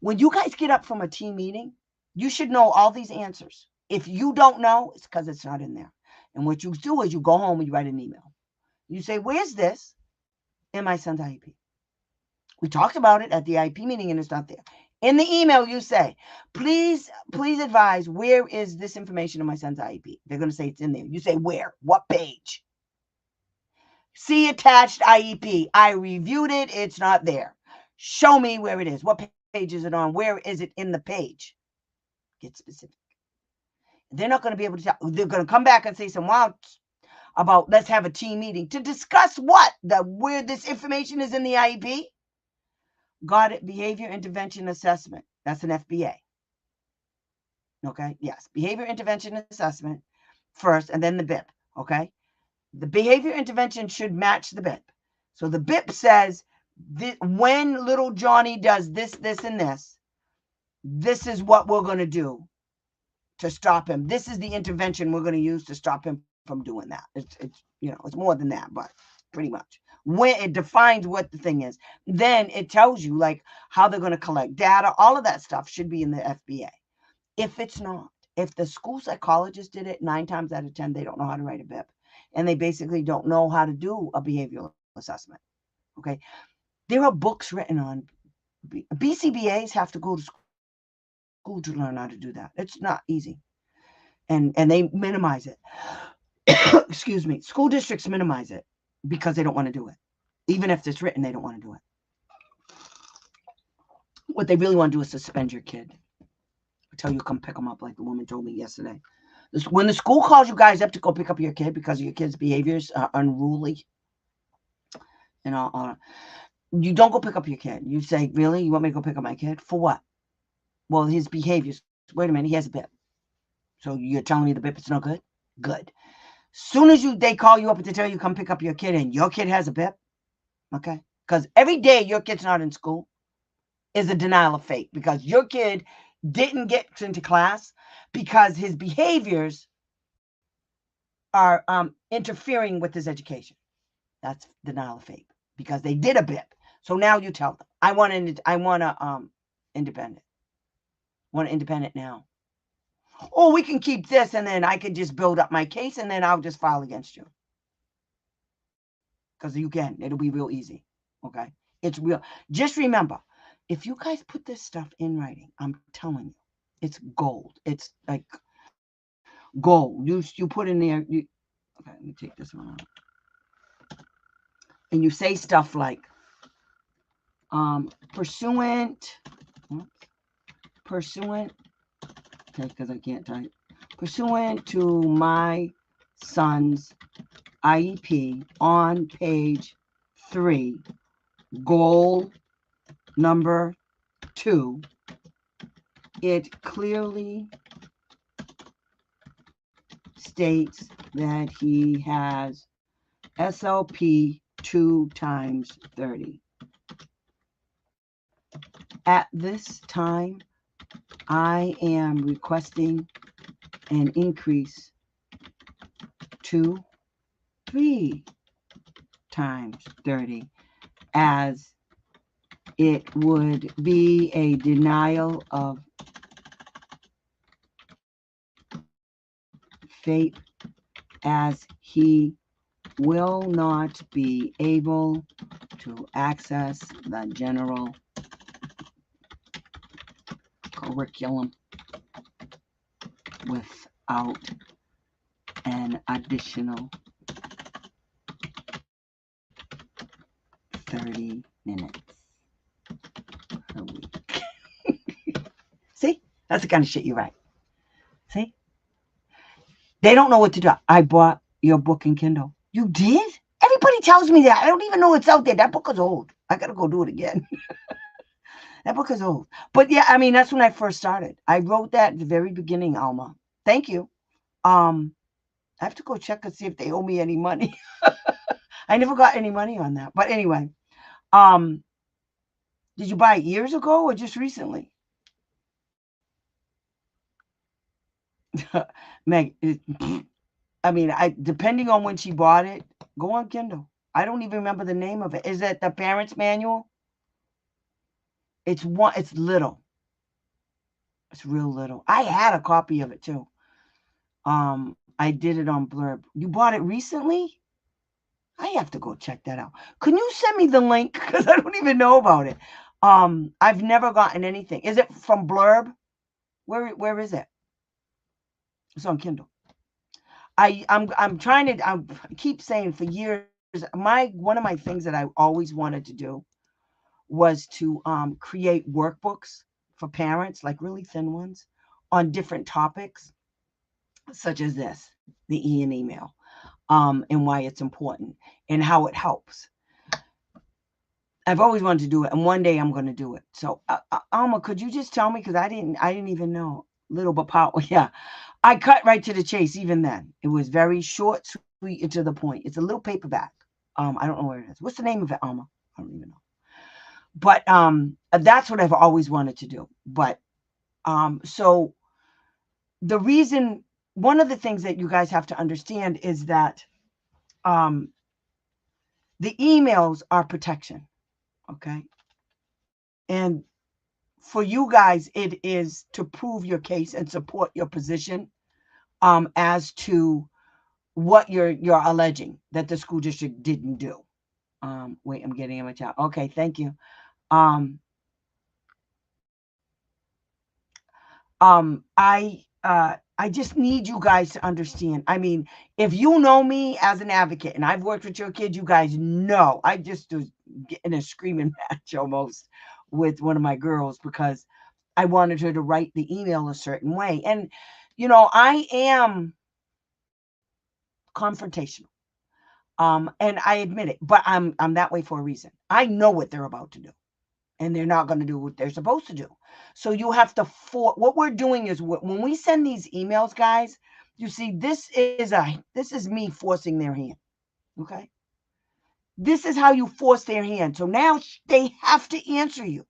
When you guys get up from a team meeting, you should know all these answers. If you don't know, it's because it's not in there. And what you do is you go home and you write an email. You say, where's this in my son's IEP? We talked about it at the IEP meeting and it's not there. In the email, you say, please advise, where is this information in my son's IEP? They're going to say it's in there. You say, where? What page? See attached IEP. I reviewed it. It's not there. Show me where it is. What page is it on? Where is it in the page? Get specific. They're not going to be able to tell. They're going to come back and say some wild about let's have a team meeting to discuss what? Where this information is in the IEP? Got it. Behavior intervention assessment. That's an FBA. Okay. Yes. Behavior intervention assessment first and then the BIP. Okay. The behavior intervention should match the BIP. So the BIP says when little Johnny does this, and this is what we're going to do to stop him. This is the intervention we're going to use to stop him from doing that. It's more than that, but pretty much. When it defines what the thing is, then it tells you like how they're going to collect data. All of that stuff should be in the FBA. If it's not, if the school psychologist did it 9 times out of 10, they don't know how to write a BIP, and they basically don't know how to do a behavioral assessment. Okay, there are books written on BCBAs. Have to go to school to learn how to do that. It's not easy, and they minimize it. Excuse me. School districts minimize it because they don't want to do it. Even if it's written, they don't want to do it. What they really want to do is suspend your kid until you come pick them up, like the woman told me yesterday. When the school calls you guys up to go pick up your kid because your kid's behaviors are unruly, you don't go pick up your kid. You say, really? You want me to go pick up my kid? For what? Well, his behaviors. Wait a minute. He has a BIP. So you're telling me the BIP is no good? Good. Soon as they call you up to tell you come pick up your kid and your kid has a BIP, okay? Because every day your kid's not in school, is a denial of fate, because your kid didn't get into class because his behaviors are interfering with his education. That's denial of fate, because they did a bit. So now you tell them, I want independent. Want independent now. Or we can keep this, and then I can just build up my case, and then I'll just file against you. Because you can. It'll be real easy. Okay? It's real. Just remember, if you guys put this stuff in writing, I'm telling you, it's gold. It's like gold. You put in there. Okay, let me take this one out. And you say stuff like, pursuant, okay, because I can't type, pursuant to my son's IEP on page 3, goal number 2, it clearly states that he has SLP 2 times 30. At this time, I am requesting an increase to 3 times 30, as it would be a denial of fate, as he will not be able to access the general curriculum without an additional 30 minutes a week. See? That's the kind of shit you write. See? They don't know what to do. I bought your book in Kindle. You did? Everybody tells me that. I don't even know it's out there. That book is old. I got to go do it again. That book is old. But yeah, I mean, that's when I first started. I wrote that at the very beginning, Alma. Thank you. I have to go check and see if they owe me any money. I never got any money on that. But anyway, did you buy it years ago or just recently? Meg, I mean, depending on when she bought it, go on Kindle. I don't even remember the name of it. Is it the Parents Manual? It's little. It's real little. I had a copy of it too. I did it on Blurb. You bought it recently? I have to go check that out. Can you send me the link? Because I don't even know about it. I've never gotten anything. Is it from Blurb? Where is it? It's on Kindle. I'm trying to. I keep saying for years. One of my things that I always wanted to do was to create workbooks for parents, like really thin ones, on different topics, such as this, the E in email, and why it's important and how it helps. I've always wanted to do it, and one day I'm going to do it. So, Alma, could you just tell me, because I didn't even know. Little but powerful. Yeah, I cut right to the chase. Even then, it was very short, sweet, and to the point. It's a little paperback. I don't know where it is. What's the name of it, Alma? I don't even know. But that's what I've always wanted to do. But so the reason, one of the things that you guys have to understand is that the emails are protection. Okay. And for you guys, it is to prove your case and support your position as to what you're alleging that the school district didn't do. Wait, I'm getting him a chat. Okay, thank you. I just need you guys to understand. I mean, if you know me as an advocate and I've worked with your kids, you guys know I just was getting a screaming match almost with one of my girls because I wanted her to write the email a certain way. And, you know, I am confrontational. And I admit it, but I'm that way for a reason. I know what they're about to do, and they're not going to do what they're supposed to do. So you have to what we're doing is when we send these emails, guys, you see, this is me forcing their hand. Okay. This is how you force their hand. So now they have to answer you.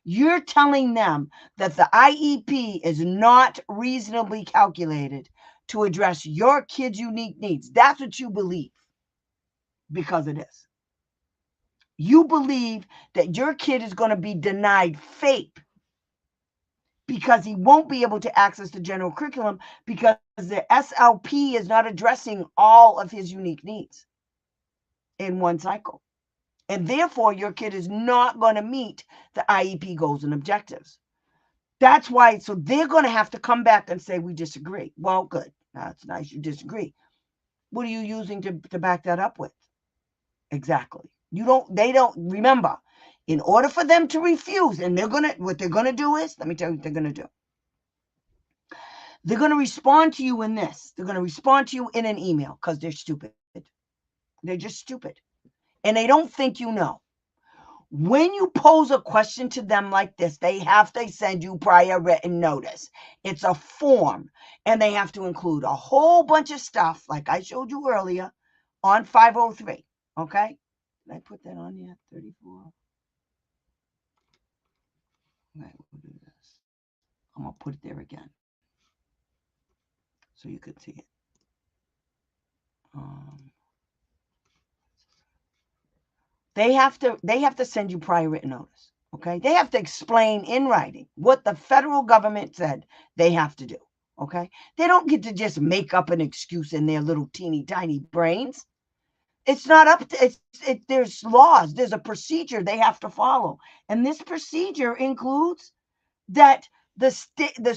You're telling them that the IEP is not reasonably calculated to address your kid's unique needs. That's what you believe, because it is. You believe that your kid is going to be denied FAPE because he won't be able to access the general curriculum because the SLP is not addressing all of his unique needs in one cycle. And therefore, your kid is not going to meet the IEP goals and objectives. That's why, so they're going to have to come back and say, we disagree. Well, good. That's nice. You disagree. What are you using to back that up with? Exactly. They don't, remember, in order for them to refuse, and what they're going to do is, let me tell you what they're going to do. They're going to respond to you in this. They're going to respond to you in an email because they're stupid. They're just stupid. And they don't think you know. When you pose a question to them like this, they have to send you prior written notice. It's a form, and they have to include a whole bunch of stuff, like I showed you earlier, on 503. Okay? Did I put that on yet? 34. Okay, we'll do this. I'm going to put it there again so you could see it. They have to send you prior written notice. Okay? They have to explain in writing what the federal government said they have to do. Okay? They don't get to just make up an excuse in their little teeny tiny brains. It's not up to there's laws, there's a procedure they have to follow. And this procedure includes that the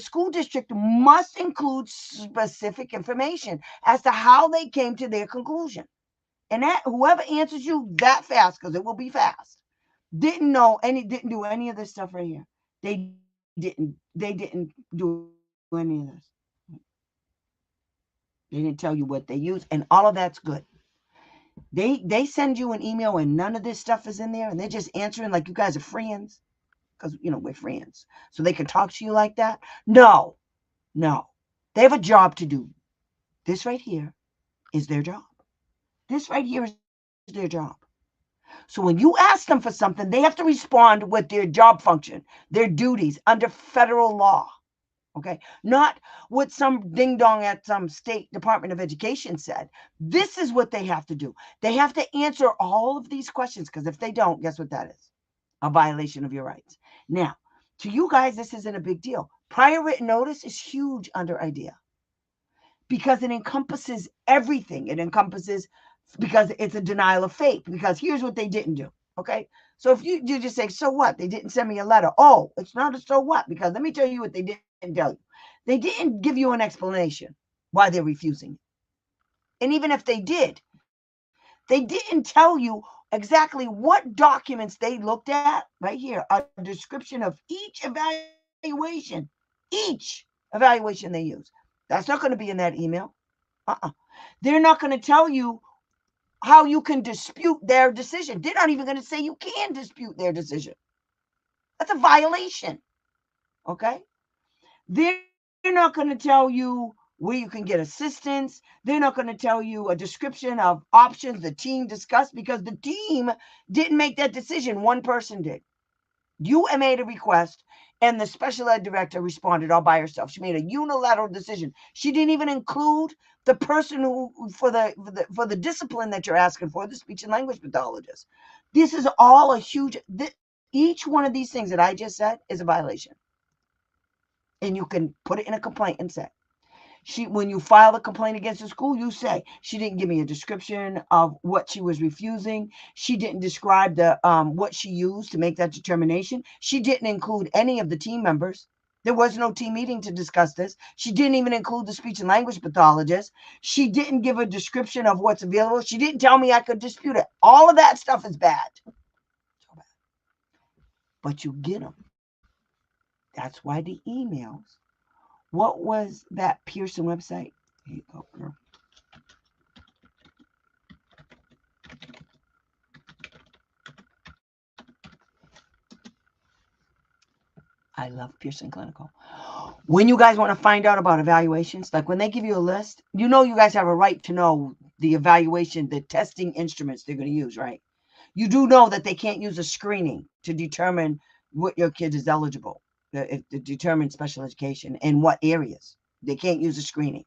school district must include specific information as to how they came to their conclusion. And that whoever answers you that fast, because it will be fast, didn't do any of this stuff right here. They didn't do any of this. They didn't tell you what they use, and all of that's good. They send you an email and none of this stuff is in there, and they're just answering like you guys are friends, because we're friends, so they can talk to you like that. No, they have a job to do. This right here is their job. This right here is their job. So when you ask them for something, they have to respond with their job function, their duties under federal law. Okay, not what some ding dong at some state Department of Education said. This is what they have to do. They have to answer all of these questions, because if they don't, guess what that is? A violation of your rights. Now, to you guys, this isn't a big deal. Prior written notice is huge under IDEA because it encompasses everything. It encompasses, because it's a denial of FAPE, because here's what they didn't do. Okay, so if you just say, so what? They didn't send me a letter. Oh, it's not a so what, because let me tell you what they didn't tell you. They didn't give you an explanation why they're refusing. And even if they did, they didn't tell you exactly what documents they looked at. Right here, a description of each evaluation they use. That's not going to be in that email. They're not going to tell you how you can dispute their decision. They're not even going to say you can dispute their decision. That's a violation. Okay? They're not going to tell you where you can get assistance. They're not going to tell you a description of options the team discussed, because the team didn't make that decision. One person did. You made a request, and the special ed director responded all by herself. She made a unilateral decision. She didn't even include the person who for the discipline that you're asking for, the speech and language pathologist. This is all a huge. Each one of these things that I just said is a violation, and you can put it in a complaint and say, when you file a complaint against the school, you say, she didn't give me a description of what she was refusing. She didn't describe what she used to make that determination. She didn't include any of the team members. There was no team meeting to discuss this. She didn't even include the speech and language pathologist. She didn't give a description of what's available. She didn't tell me I could dispute it. All of that stuff is bad. So bad. But you get them. That's why the emails. What was that Pearson website? Here you go, girl. I love Pearson Clinical. When you guys want to find out about evaluations, like when they give you a list, you guys have a right to know the evaluation, the testing instruments they're going to use, right? You do know that they can't use a screening to determine what your kid is eligible. It determines special education in what areas. They can't use the screening.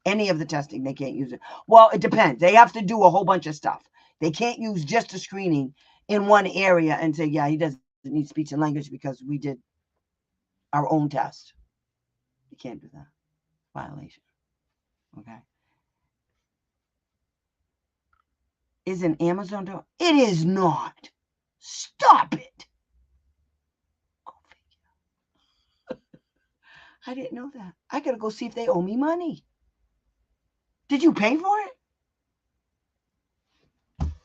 Any of the testing, they can't use it. Well, it depends. They have to do a whole bunch of stuff. They can't use just a screening in one area and say, yeah, he doesn't need speech and language because we did our own test. You can't do that. Violation. Okay. Is an Amazon door? It is not. Stop it. Go figure. I didn't know that. I gotta go see if they owe me money. Did you pay for it?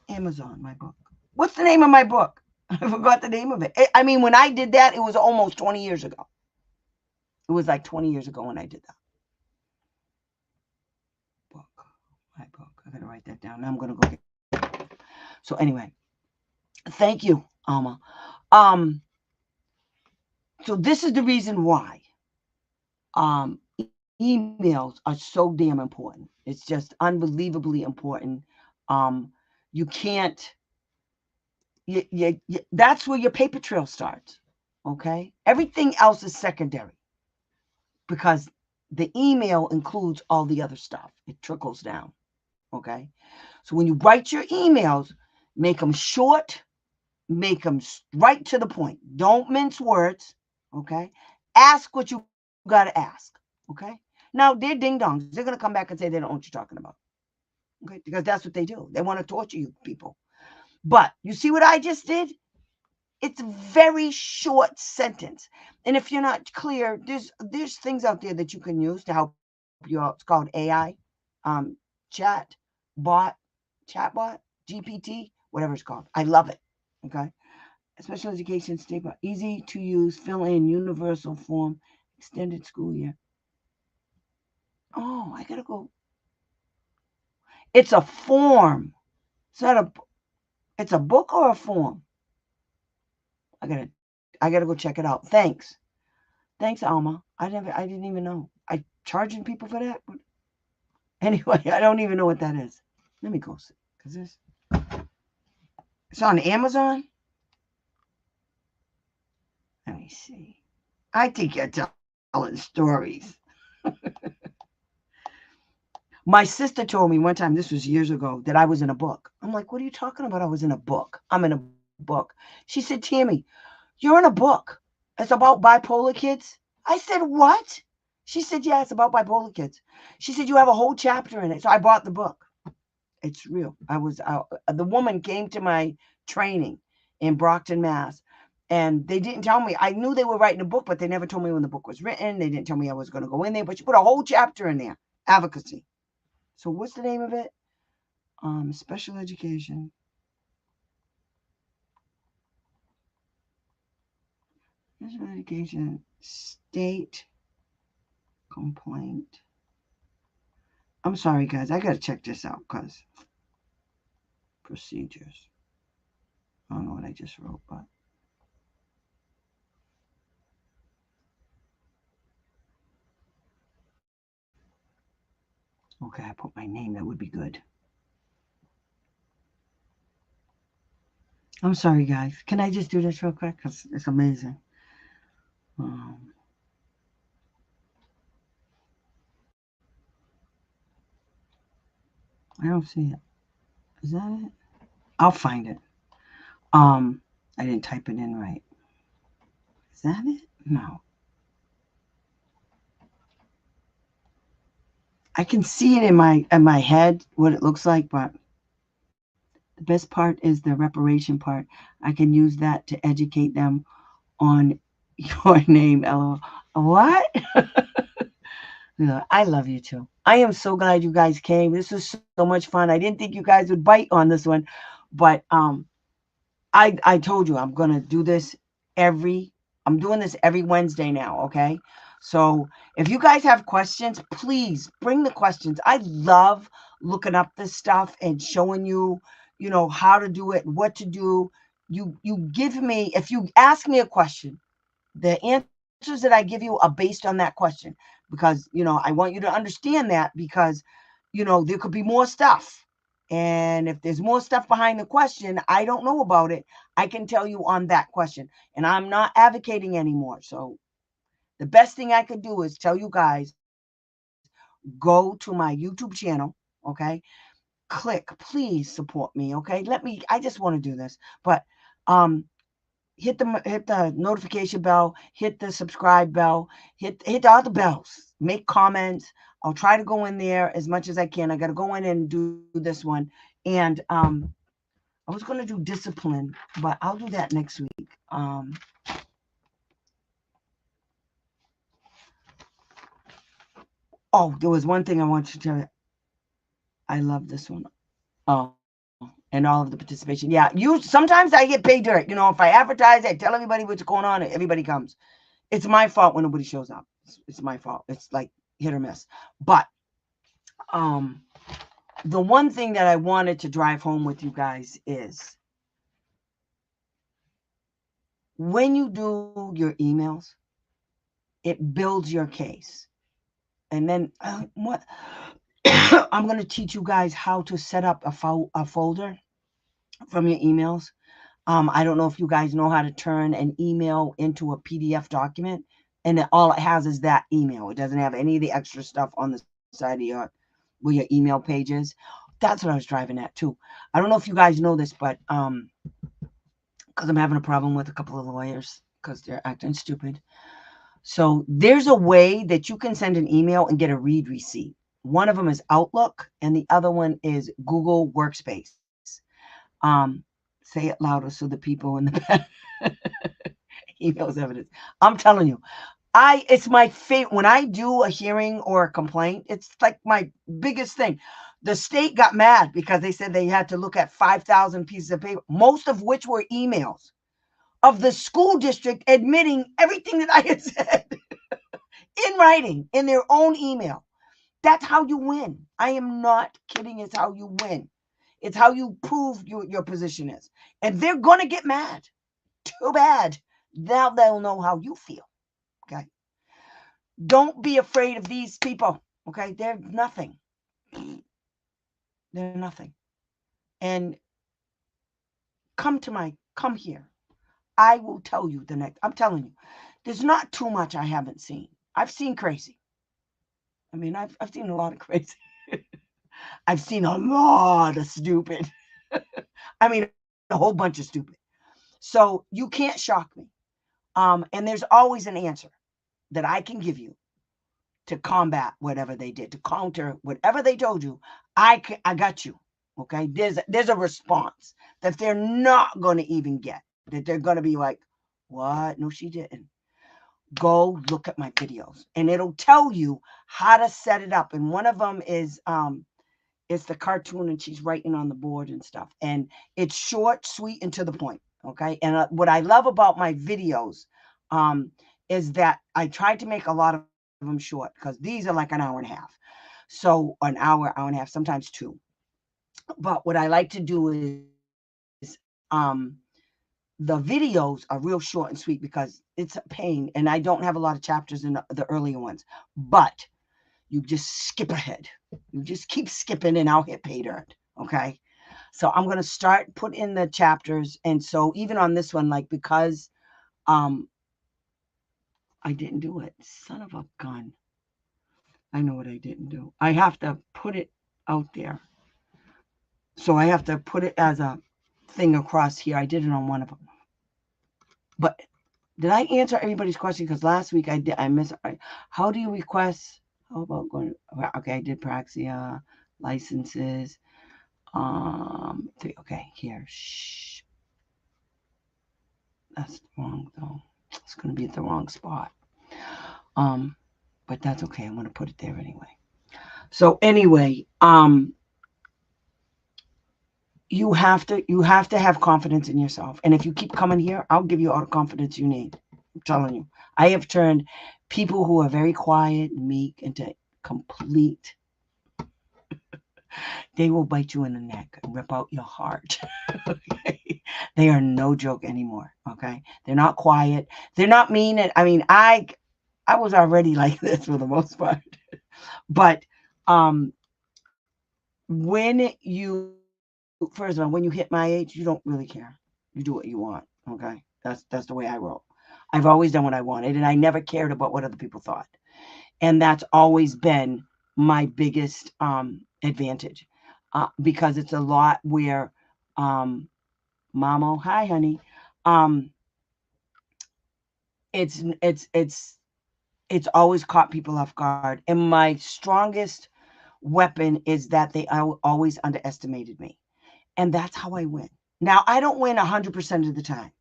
Amazon, my book. What's the name of my book? I forgot the name of it. I mean, when I did that, it was almost 20 years ago. It was like 20 years ago when I did that. Book. My book. I gotta write that down. Now I'm gonna go get it. So anyway, thank you, Alma. So this is the reason why emails are so damn important. It's just unbelievably important. You can't, that's where your paper trail starts. Okay. Everything else is secondary because the email includes all the other stuff. It trickles down. Okay. So when you write your emails, make them short, make them right to the point. Don't mince words. Okay. Ask what you got to ask. Okay. Now they're ding dongs. They're going to come back and say they don't know what you're talking about. Okay. Because that's what they do. They want to torture you people. But you see what I just did? It's a very short sentence. And if you're not clear, there's things out there that you can use to help you out. It's called AI, chatbot, GPT, whatever it's called. I love it. Okay. Special education statement, easy to use, fill in, universal form, extended school year. Oh, I gotta go. It's a form. It's not a. It's a book or a form. I gotta go check it out. Thanks, Alma. I didn't even know. I charging people for that. But anyway, I don't even know what that is. Let me go see, cause it's on Amazon. Let me see. I think you're telling stories. My sister told me one time, this was years ago, that I was in a book. I'm like, what are you talking about? I was in a book. I'm in a book. She said, Tammy, you're in a book. It's about bipolar kids. I said, what? She said, yeah, it's about bipolar kids. She said, you have a whole chapter in it. So I bought the book. It's real. The woman came to my training in Brockton, Mass. And they didn't tell me. I knew they were writing a book, but they never told me when the book was written. They didn't tell me I was going to go in there. But she put a whole chapter in there. Advocacy. So what's the name of it? Special education. Special education state complaint. I'm sorry, guys. I got to check this out because procedures. I don't know what I just wrote, but. Okay, I put my name. That would be good. I'm sorry, guys. Can I just do this real quick? Because it's amazing. I don't see it. Is that it? I'll find it. I didn't type it in right. Is that it? No. I can see it in my head what it looks like, but the best part is the reparation part. I can use that to educate them on your name, LOL. What? I love you too. I am so glad you guys came. This was so much fun. I didn't think you guys would bite on this one, but I told you I'm gonna do this I'm doing this every Wednesday now, okay? So if you guys have questions, please bring the questions. I love looking up this stuff and showing you, how to do it, what to do. You give me, if you ask me a question, the answers that I give you are based on that question because, I want you to understand that because, there could be more stuff. And if there's more stuff behind the question, I don't know about it, I can tell you on that question. And I'm not advocating anymore. So the best thing I could do is tell you guys, go to my YouTube channel, okay? Click, please support me, okay? I just want to do this. But um hit the notification bell, hit the subscribe bell, hit all the bells, make comments. I'll try to go in there as much as I can. I got to go in and do this one. And I was going to do discipline, but I'll do that next week. Oh, there was one thing I want you to. I love this one. Oh, and all of the participation. Yeah, sometimes I get paid dirt. If I advertise, I tell everybody what's going on, and everybody comes. It's my fault when nobody shows up. It's my fault. It's like hit or miss. But um, the one thing that I wanted to drive home with you guys is when you do your emails, it builds your case. And then what? I'm going to teach you guys how to set up a folder from your emails. I don't know if you guys know how to turn an email into a PDF document, and all it has is that email. It doesn't have any of the extra stuff on the side of where your email page is. That's what I was driving at too. I don't know if you guys know this, but because I'm having a problem with a couple of lawyers because they're acting stupid. So there's a way that you can send an email and get a read receipt. One of them is Outlook, and the other one is Google Workspace. Say it louder so the people in the back emails evidence. I'm telling you, it's my favorite. When I do a hearing or a complaint, it's like my biggest thing. The state got mad because they said they had to look at 5,000 pieces of paper, most of which were emails of the school district admitting everything that I had said in writing, in their own email. That's how you win. I am not kidding. It's how you win. It's how you prove your position is. And they're going to get mad. Too bad. Now they'll know how you feel. Okay. Don't be afraid of these people. Okay. They're nothing. They're nothing. And come here. I will tell you the next. I'm telling you, there's not too much I haven't seen. I've seen crazy. I mean, I've seen a lot of crazy. I've seen a lot of stupid. I mean, a whole bunch of stupid. So you can't shock me. And there's always an answer that I can give you to combat whatever they did, to counter whatever they told you. I got you. Okay. There's a response that they're not going to even get, that they're going to be like, what? No, she didn't. Go look at my videos and it'll tell you how to set it up. And one of them is, it's the cartoon and she's writing on the board and stuff. And it's short, sweet, and to the point. Okay. And what I love about my videos is that I tried to make a lot of them short because these are like an hour and a half. So an hour and a half, sometimes 2. But what I like to do is the videos are real short and sweet because it's a pain. And I don't have a lot of chapters in the earlier ones. But you just skip ahead. You just keep skipping and I'll hit pay dirt. Okay. So I'm going to start put in the chapters. And so even on this one, like, because I didn't do it. Son of a gun. I know what I didn't do. I have to put it out there. So I have to put it as a thing across here. I did it on one of them. But did I answer everybody's question? Because last week I missed. How do you request? How about going? Okay, I did Praxia licenses. Okay, here. Shh. That's wrong though. It's going to be at the wrong spot. But that's okay. I'm going to put it there anyway. So anyway, you have to have confidence in yourself. And if you keep coming here, I'll give you all the confidence you need. I'm telling you. I have turned people who are very quiet and meek into complete. They will bite you in the neck and rip out your heart. Okay? They are no joke anymore. Okay? They're not quiet. They're not mean. I mean, I was already like this for the most part. But when you, first of all, when you hit my age, you don't really care. You do what you want. Okay. That's the way I roll. I've always done what I wanted, and I never cared about what other people thought. And that's always been my biggest advantage, because it's a lot where, Mamo, hi, honey. Um, it's always caught people off guard, and my strongest weapon is that they always underestimated me, and that's how I win. Now I don't win 100% of the time,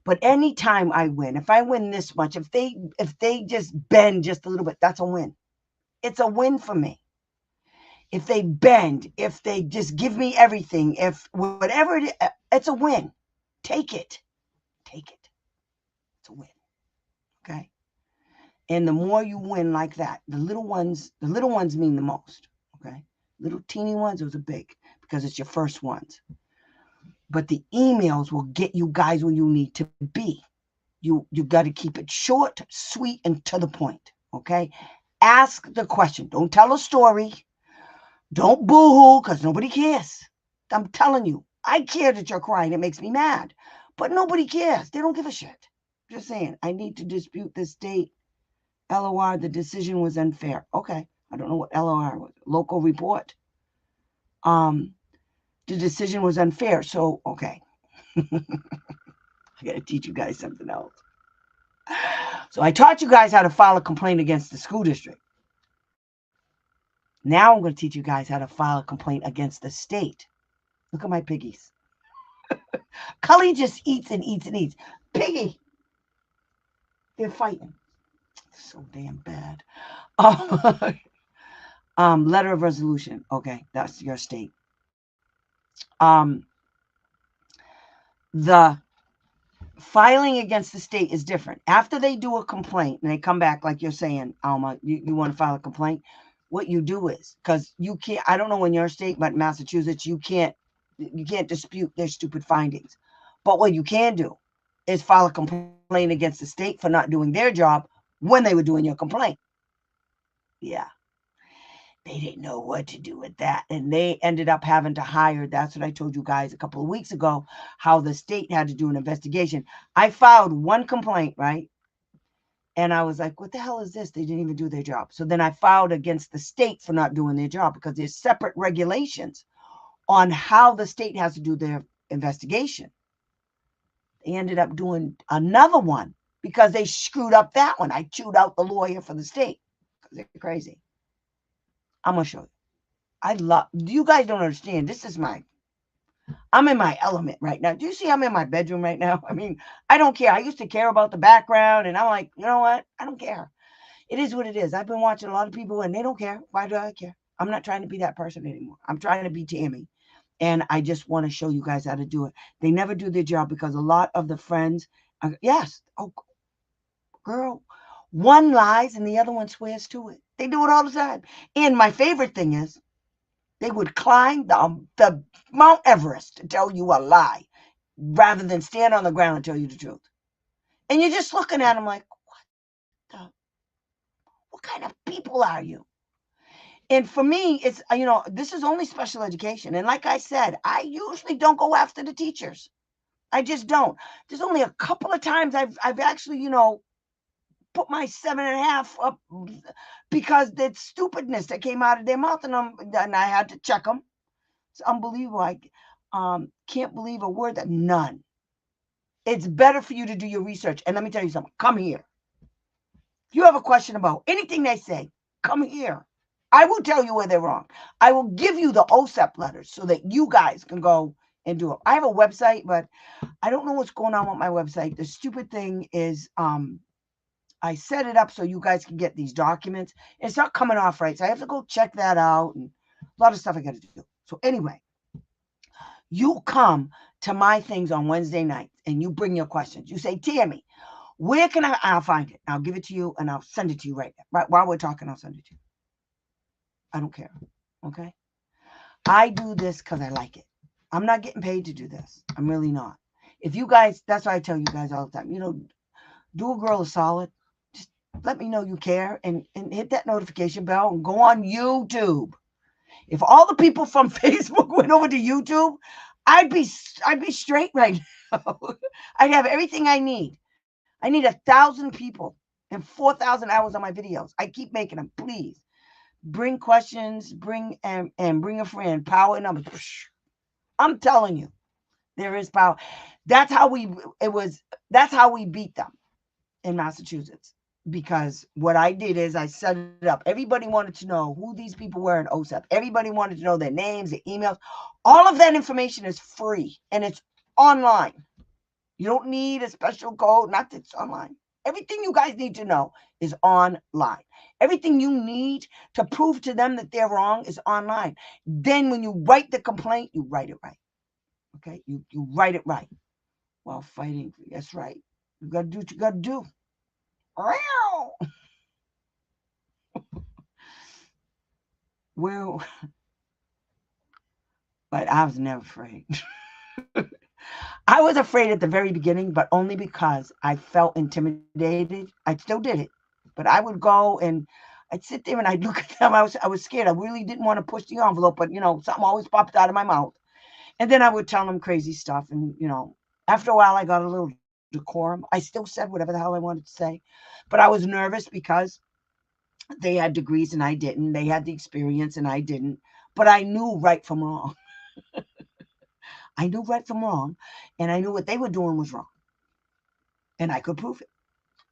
but anytime I win, if I win this much, if they just bend just a little bit, that's a win. It's a win for me. If they bend, if they just give me everything, if whatever it is, it's a win. Take it. Take it. It's a win. Okay. And the more you win like that, the little ones mean the most. Okay. Little teeny ones, those are big because it's your first ones. But the emails will get you guys where you need to be. You got to keep it short, sweet, and to the point. Okay. Ask the question. Don't tell a story. Don't boo-hoo because nobody cares. I'm telling you, I care that you're crying. It makes me mad. But nobody cares. They don't give a shit. Just saying, I need to dispute this date. LOR, the decision was unfair. Okay. I don't know what LOR was. Local report. Um, the decision was unfair. So, okay. I got to teach you guys something else. So I taught you guys how to file a complaint against the school district. Now I'm going to teach you guys how to file a complaint against the state. Look at my piggies. Cully just eats and eats and eats. Piggy, they're fighting. So damn bad. Letter of resolution. Okay, that's your state. Um, the filing against the state is different. After they do a complaint and they come back, like you're saying, Alma, you want to file a complaint. What you do is, because you can't, I don't know in your state, but Massachusetts, you can't dispute their stupid findings. But what you can do is file a complaint against the state for not doing their job when they were doing your complaint. Yeah. They didn't know what to do with that. And they ended up having to hire, that's what I told you guys a couple of weeks ago, how the state had to do an investigation. I filed one complaint, right? And I was like, what the hell is this? They didn't even do their job. So then I filed against the state for not doing their job because there's separate regulations on how the state has to do their investigation. They ended up doing another one because they screwed up that one. I chewed out the lawyer for the state because they're crazy. I'm going to show you. You guys don't understand. I'm in my element right now. Do you see I'm in my bedroom right now? I mean, I don't care. I used to care about the background, and I'm like, you know what? I don't care. It is what it is. I've been watching a lot of people, and they don't care. Why do I care? I'm not trying to be that person anymore. I'm trying to be Tammy. And I just want to show you guys how to do it. They never do their job because a lot of the friends, yes, oh, girl, one lies and the other one swears to it. They do it all the time. And my favorite thing is, they would climb the Mount Everest to tell you a lie rather than stand on the ground and tell you the truth. And you're just looking at them like, what kind of people are you? And for me, it's, this is only special education. And like I said, I usually don't go after the teachers. I just don't. There's only a couple of times I've actually, put my 7.5 up because that stupidness that came out of their mouth, and I had to check them. It's unbelievable. I can't believe a word that none. It's better for you to do your research. And let me tell you something. Come here. If you have a question about anything they say, come here. I will tell you where they're wrong. I will give you the OSEP letters so that you guys can go and do it. I have a website, but I don't know what's going on with my website. The stupid thing is I set it up so you guys can get these documents. It's not coming off right. So I have to go check that out, and a lot of stuff I got to do. So anyway, you come to my things on Wednesday nights and you bring your questions. You say, Tammy, where can I'll find it. I'll give it to you and I'll send it to you right now. Right while we're talking, I'll send it to you. I don't care. Okay. I do this because I like it. I'm not getting paid to do this. I'm really not. If you guys, that's why I tell you guys all the time, do a girl a solid. Just let me know you care and hit that notification bell and go on YouTube. If all the people from Facebook went over to YouTube, I'd be straight right now. I'd have everything I need. I need 1,000 people and 4,000 hours on my videos. I keep making them. Please bring questions, and bring a friend. Power and numbers. I'm telling you, there is power. That's how we beat them in Massachusetts. Because what I did is I set it up. Everybody wanted to know who these people were in OSEP. Everybody wanted to know their names, their emails. All of that information is free and it's online. You don't need a special code. Not that it's online. Everything you guys need to know is online. Everything you need to prove to them that they're wrong is online. Then when you write the complaint, you write it right. Okay? You write it right while fighting. That's right. You got to do what you got to do. Well, but I was never afraid. I was afraid at the very beginning, but only because I felt intimidated. I still did it, but I would go and I'd sit there and I'd look at them. I was scared. I really didn't want to push the envelope, but something always popped out of my mouth. And then I would tell them crazy stuff. And after a while, I got a little decorum. I still said whatever the hell I wanted to say, but I was nervous because they had degrees and I didn't. They had the experience and I didn't. But I knew right from wrong. I knew right from wrong, and I knew what they were doing was wrong, and I could prove it.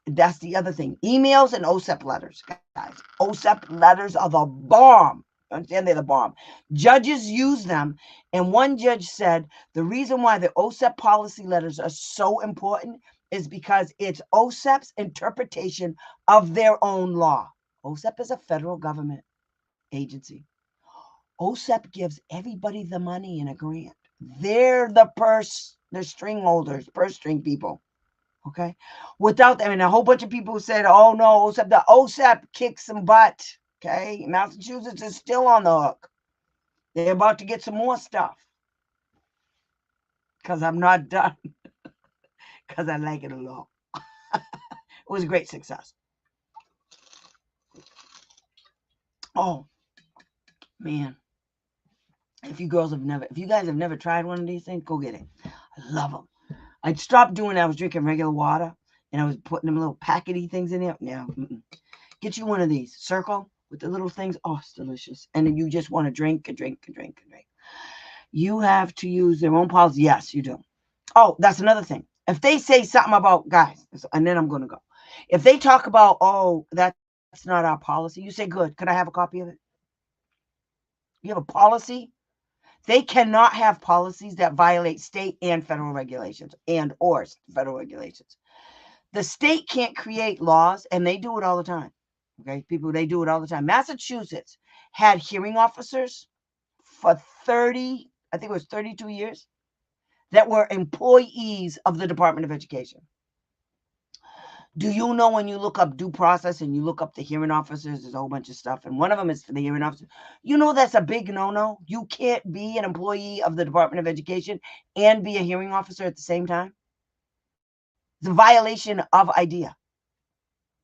That's the other thing. Emails and OSEP letters, guys. OSEP letters are the bomb. Understand, they're the bomb. Judges use them, and one judge said the reason why the OSEP policy letters are so important is because it's OSEP's interpretation of their own law. OSEP is a federal government agency. OSEP gives everybody the money in a grant. They're the string holders, purse string people. Okay. Without them, and a whole bunch of people said, oh no, the OSEP kicks some butt. Okay. Massachusetts is still on the hook. They're about to get some more stuff. Because I'm not done. Because I like it a lot. It was a great success. Oh, man. If you guys have never tried one of these things, go get it. I love them. I'd stopped doing it. I was drinking regular water, and I was putting them little packety things in there. Now, get you one of these. Circle with the little things. Oh, it's delicious. And then you just want to drink and drink and drink and drink. You have to use their own policy. Yes, you do. Oh, that's another thing. If they say something about, guys, and then I'm going to go. If they talk about, oh, that's not our policy, you say, good. Could I have a copy of it? You have a policy? They cannot have policies that violate state and federal regulations or federal regulations. The state can't create laws, and they do it all the time. Okay, people, they do it all the time. Massachusetts had hearing officers for 30, I think it was 32 years, that were employees of the Department of Education. Do you know when you look up due process and you look up the hearing officers, there's a whole bunch of stuff, and one of them is for the hearing officer. You know that's a big no-no. You can't be an employee of the Department of Education and be a hearing officer at the same time. It's a violation of IDEA.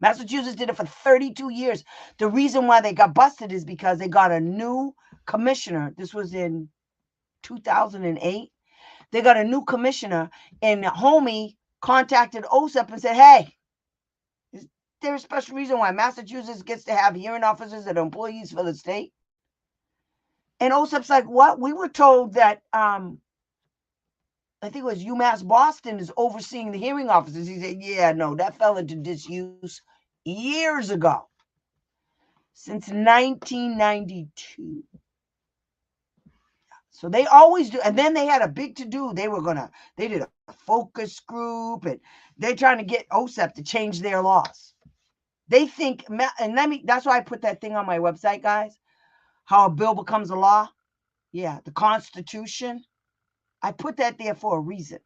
Massachusetts did it for 32 years. The reason why they got busted is because they got a new commissioner. This was in 2008. They got a new commissioner, and Homie contacted OSEP and said, hey, there's a special reason why Massachusetts gets to have hearing officers that are employees for the state. And OSEP's like, what? We were told that, I think it was UMass Boston is overseeing the hearing officers. He said, yeah, no, that fell into disuse years ago. Since 1992. So they always do. And then they had a big to-do. They did a focus group, and they're trying to get OSEP to change their laws. They think, and that's why I put that thing on my website, guys. How a bill becomes a law. Yeah, the Constitution. I put that there for a reason.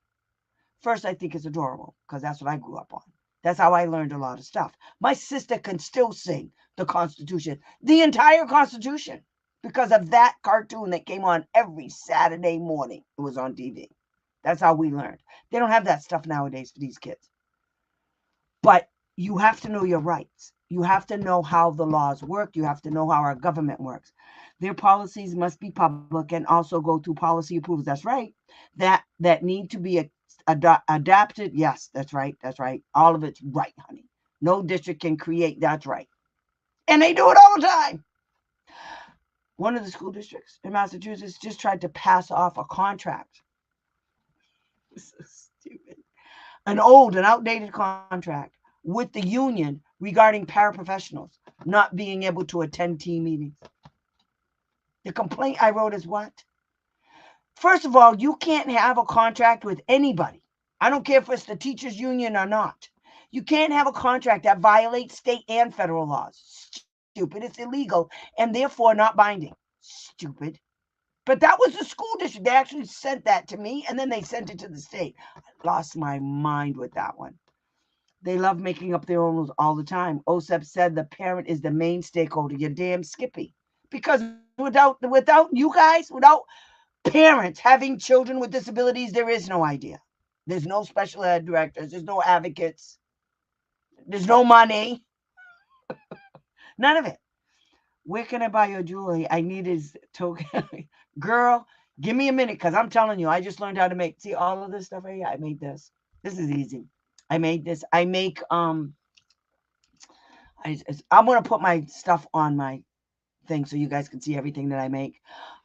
First, I think it's adorable because that's what I grew up on. That's how I learned a lot of stuff. My sister can still sing the Constitution, the entire Constitution, because of that cartoon that came on every Saturday morning. It was on TV. That's how we learned. They don't have that stuff nowadays for these kids. But you have to know your rights. You have to know how the laws work. You have to know how our government works. Their policies must be public and also go through policy approvals. That's right. That need to be adapted. Yes, that's right. That's right. All of it's right, honey. No district can create. That's right. And they do it all the time. One of the school districts in Massachusetts just tried to pass off a contract. So stupid. An old and outdated contract with the union regarding paraprofessionals not being able to attend team meetings. The complaint I wrote is what? First of all, you can't have a contract with anybody. I don't care if it's the teachers union or not. You can't have a contract that violates state and federal laws. Stupid. It's illegal and therefore not binding. Stupid. But that was the school district. They actually sent that to me and then they sent it to the state. I lost my mind with that one. They love making up their own rules all the time. OSEP said the parent is the main stakeholder. You're damn Skippy. Because without you guys, without parents having children with disabilities, there is no idea. There's no special ed directors. There's no advocates. There's no money. None of it. Where can I buy your jewelry? I need his token. Girl, give me a minute because I'm telling you, I just learned how to make. See all of this stuff right here? I made this. This is easy. I made this. I make I'm gonna put my stuff on my thing so you guys can see everything that I make.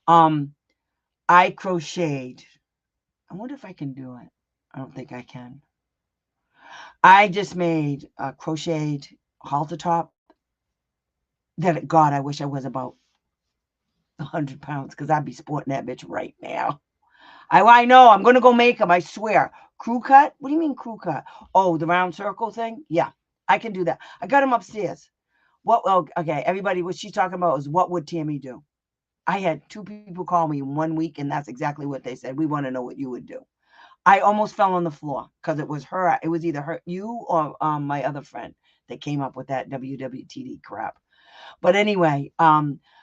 I crocheted. I wonder if I can do it. I don't think I can. I just made a crocheted halter top that, God, I wish I was about 100 pounds because I'd be sporting that bitch right now. I know. I'm going to go make them. I swear. Crew cut? What do you mean crew cut? Oh, the round circle thing? Yeah, I can do that. I got them upstairs. Okay, everybody, what she's talking about is what would Tammy do? I had 2 people call me in 1 week, and that's exactly what they said. We want to know what you would do. I almost fell on the floor because it was her. It was either her, you, or my other friend that came up with that WWTD crap. But anyway,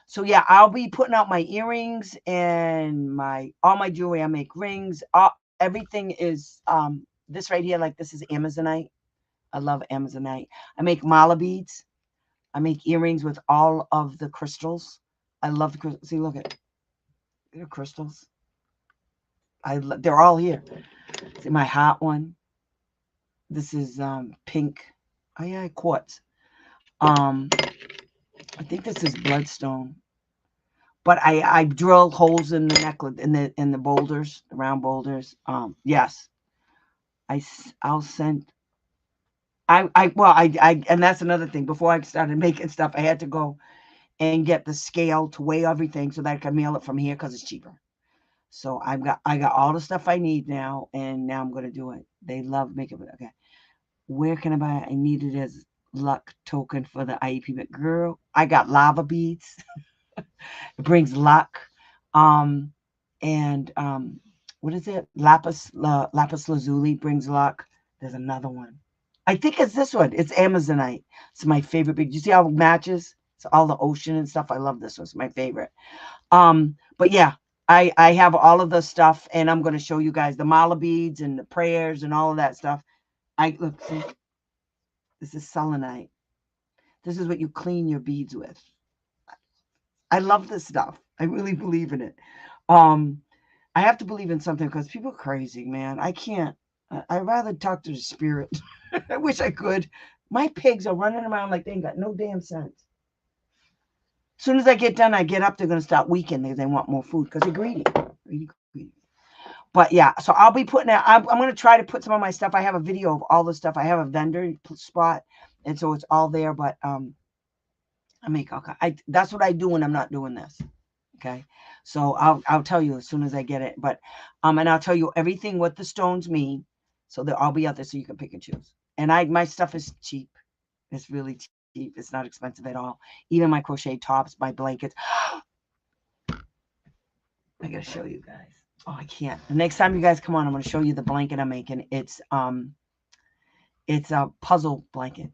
so yeah, I'll be putting out my earrings and all my jewelry. I make rings. Everything is this right here. Like this is Amazonite. I love Amazonite. I make mala beads. I make earrings with all of the crystals. I love the crystals. See, look at the crystals. They're all here. See my hot one. This is pink. Oh yeah, quartz. I think this is bloodstone. But I drill holes in the necklace in the boulders, the round boulders. Yes. I'll send. And that's another thing. Before I started making stuff, I had to go and get the scale to weigh everything so that I can mail it from here because it's cheaper. So I got all the stuff I need now, and now I'm gonna do it. They love making it. Okay, where can I buy it? I need it as luck token for the IEP. But girl, I got lava beads. It brings luck. And what is it? Lapis lazuli brings luck. There's another one. I think it's this one. It's Amazonite. It's my favorite big. You see how it matches? It's all the ocean and stuff. I love this one. It's my favorite. But yeah, I have all of the stuff, and I'm going to show you guys the mala beads and the prayers and all of that stuff. Look, see, this is selenite. This is what you clean your beads with. I love this stuff. I really believe in it. I have to believe in something because people are crazy, man. I can't. I'd rather talk to the spirit. I wish I could. My pigs are running around like they ain't got no damn sense. As soon as I get done, I get up, they're going to start weakening because they want more food because they're greedy. But yeah, so I'll be putting out, I'm going to try to put some of my stuff. I have a video of all the stuff. I have a vendor spot, and so it's all there. But I make all kinds. That's what I do when I'm not doing this. Okay, so I'll tell you as soon as I get it. But and I'll tell you everything what the stones mean. So they'll all be out there so you can pick and choose. And my stuff is cheap. It's really cheap. It's not expensive at all. Even my crochet tops, my blankets. I gotta show you guys. Oh, I can't. The next time you guys come on, I'm gonna show you the blanket I'm making. It's a puzzle blanket.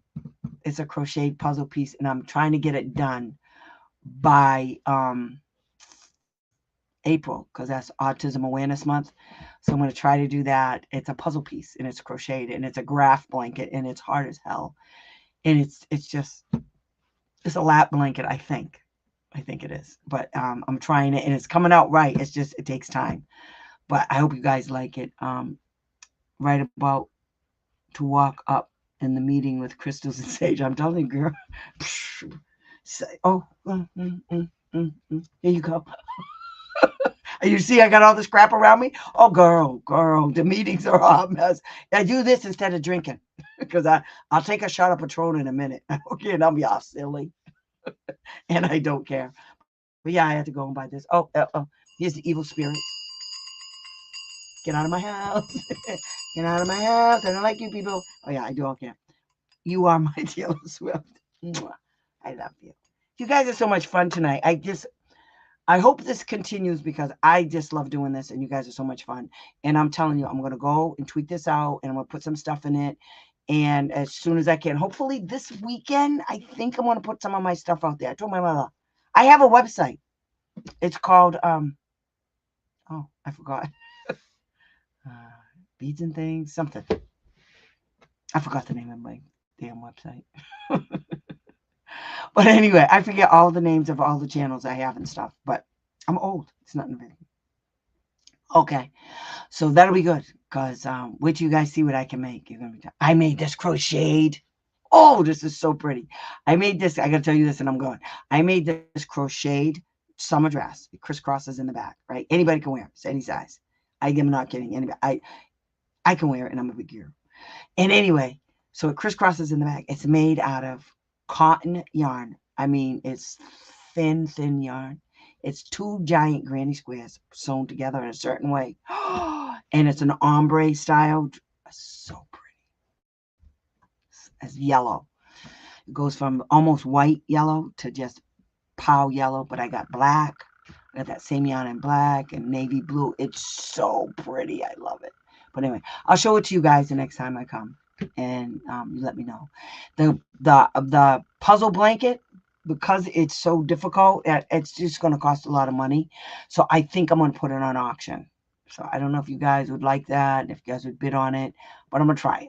It's a crocheted puzzle piece, and I'm trying to get it done by April because that's Autism Awareness Month. So I'm going to try to do that. It's a puzzle piece, and it's crocheted, and it's a graph blanket, and it's hard as hell. And it's a lap blanket, I think. I think it is. But I'm trying it, and it's coming out right. It's just, it takes time. But I hope you guys like it. Right about to walk up in the meeting with Crystals and Sage. I'm telling you, girl. Oh, here you go. And you see, I got all this crap around me. Oh, girl, the meetings are a hot mess. I do this instead of drinking because I'll take a shot of Patron in a minute. Okay, and I'll be all silly, and I don't care. But yeah, I had to go and buy this. Oh, here's the evil spirit. Get out of my house. Get out of my house. I don't like you people. Oh yeah, I do all care. You are my Taylor Swift. I love you. You guys are so much fun tonight. I hope this continues because I just love doing this and you guys are so much fun. And I'm telling you, I'm going to go and tweak this out and I'm going to put some stuff in it. And as soon as I can, hopefully this weekend, I think I'm going to put some of my stuff out there. I told my mother, I have a website. It's called, oh, I forgot. Beads and Things, something. I forgot the name of my damn website. But anyway, I forget all the names of all the channels I have and stuff. But I'm old. It's nothing big. Okay. So that'll be good. Because wait till you guys see what I can make. You're gonna be I made this crocheted. Oh, this is so pretty. I made this. I gotta tell you this and I'm going. I made this crocheted summer dress. It crisscrosses in the back, right? Anybody can wear it. It's any size. I am not kidding. Anybody. I can wear it and I'm a big girl. And anyway, so it crisscrosses in the back. It's made out of cotton yarn. I mean, it's thin yarn. It's 2 giant granny squares sewn together in a certain way. And it's an ombre style. So pretty. It's yellow. It goes from almost white yellow to just pow yellow, but I got black. I got that same yarn in black and navy blue. It's so pretty. I love it. But anyway, I'll show it to you guys the next time I come, and you let me know. The puzzle blanket, because it's so difficult, it's just going to cost a lot of money. So I think I'm going to put it on auction. So I don't know if you guys would like that, if you guys would bid on it, but I'm going to try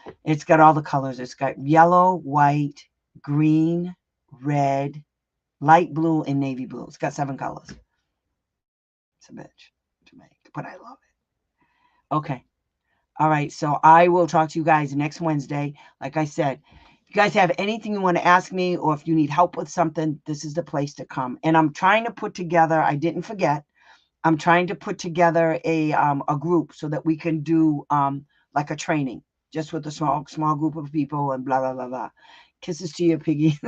it. It's got all the colors. It's got yellow, white, green, red, light blue, and navy blue. It's got 7 colors. It's a bitch to make, but I love it. Okay. All right. So I will talk to you guys next Wednesday. Like I said, if you guys have anything you want to ask me or if you need help with something, this is the place to come. And I'm trying to put together, I didn't forget, I'm trying to put together a group so that we can do like a training just with a small group of people and blah, blah, blah, blah. Kisses to you, Piggy.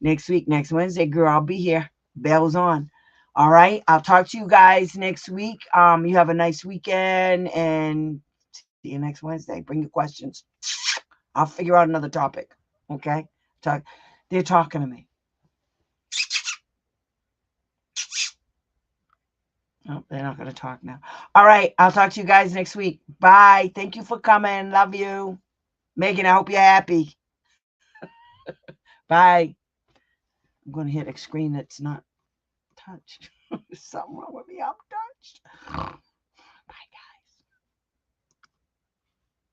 Next week, next Wednesday, girl, I'll be here. Bells on. All right. I'll talk to you guys next week. You have a nice weekend and see you next Wednesday. Bring your questions. I'll figure out another topic. Okay. They're talking to me. Oh, they're not going to talk now. All right. I'll talk to you guys next week. Bye. Thank you for coming. Love you. Megan, I hope you're happy. Bye. I'm going to hit a screen that's not touched. There's something wrong with me. I'm touched.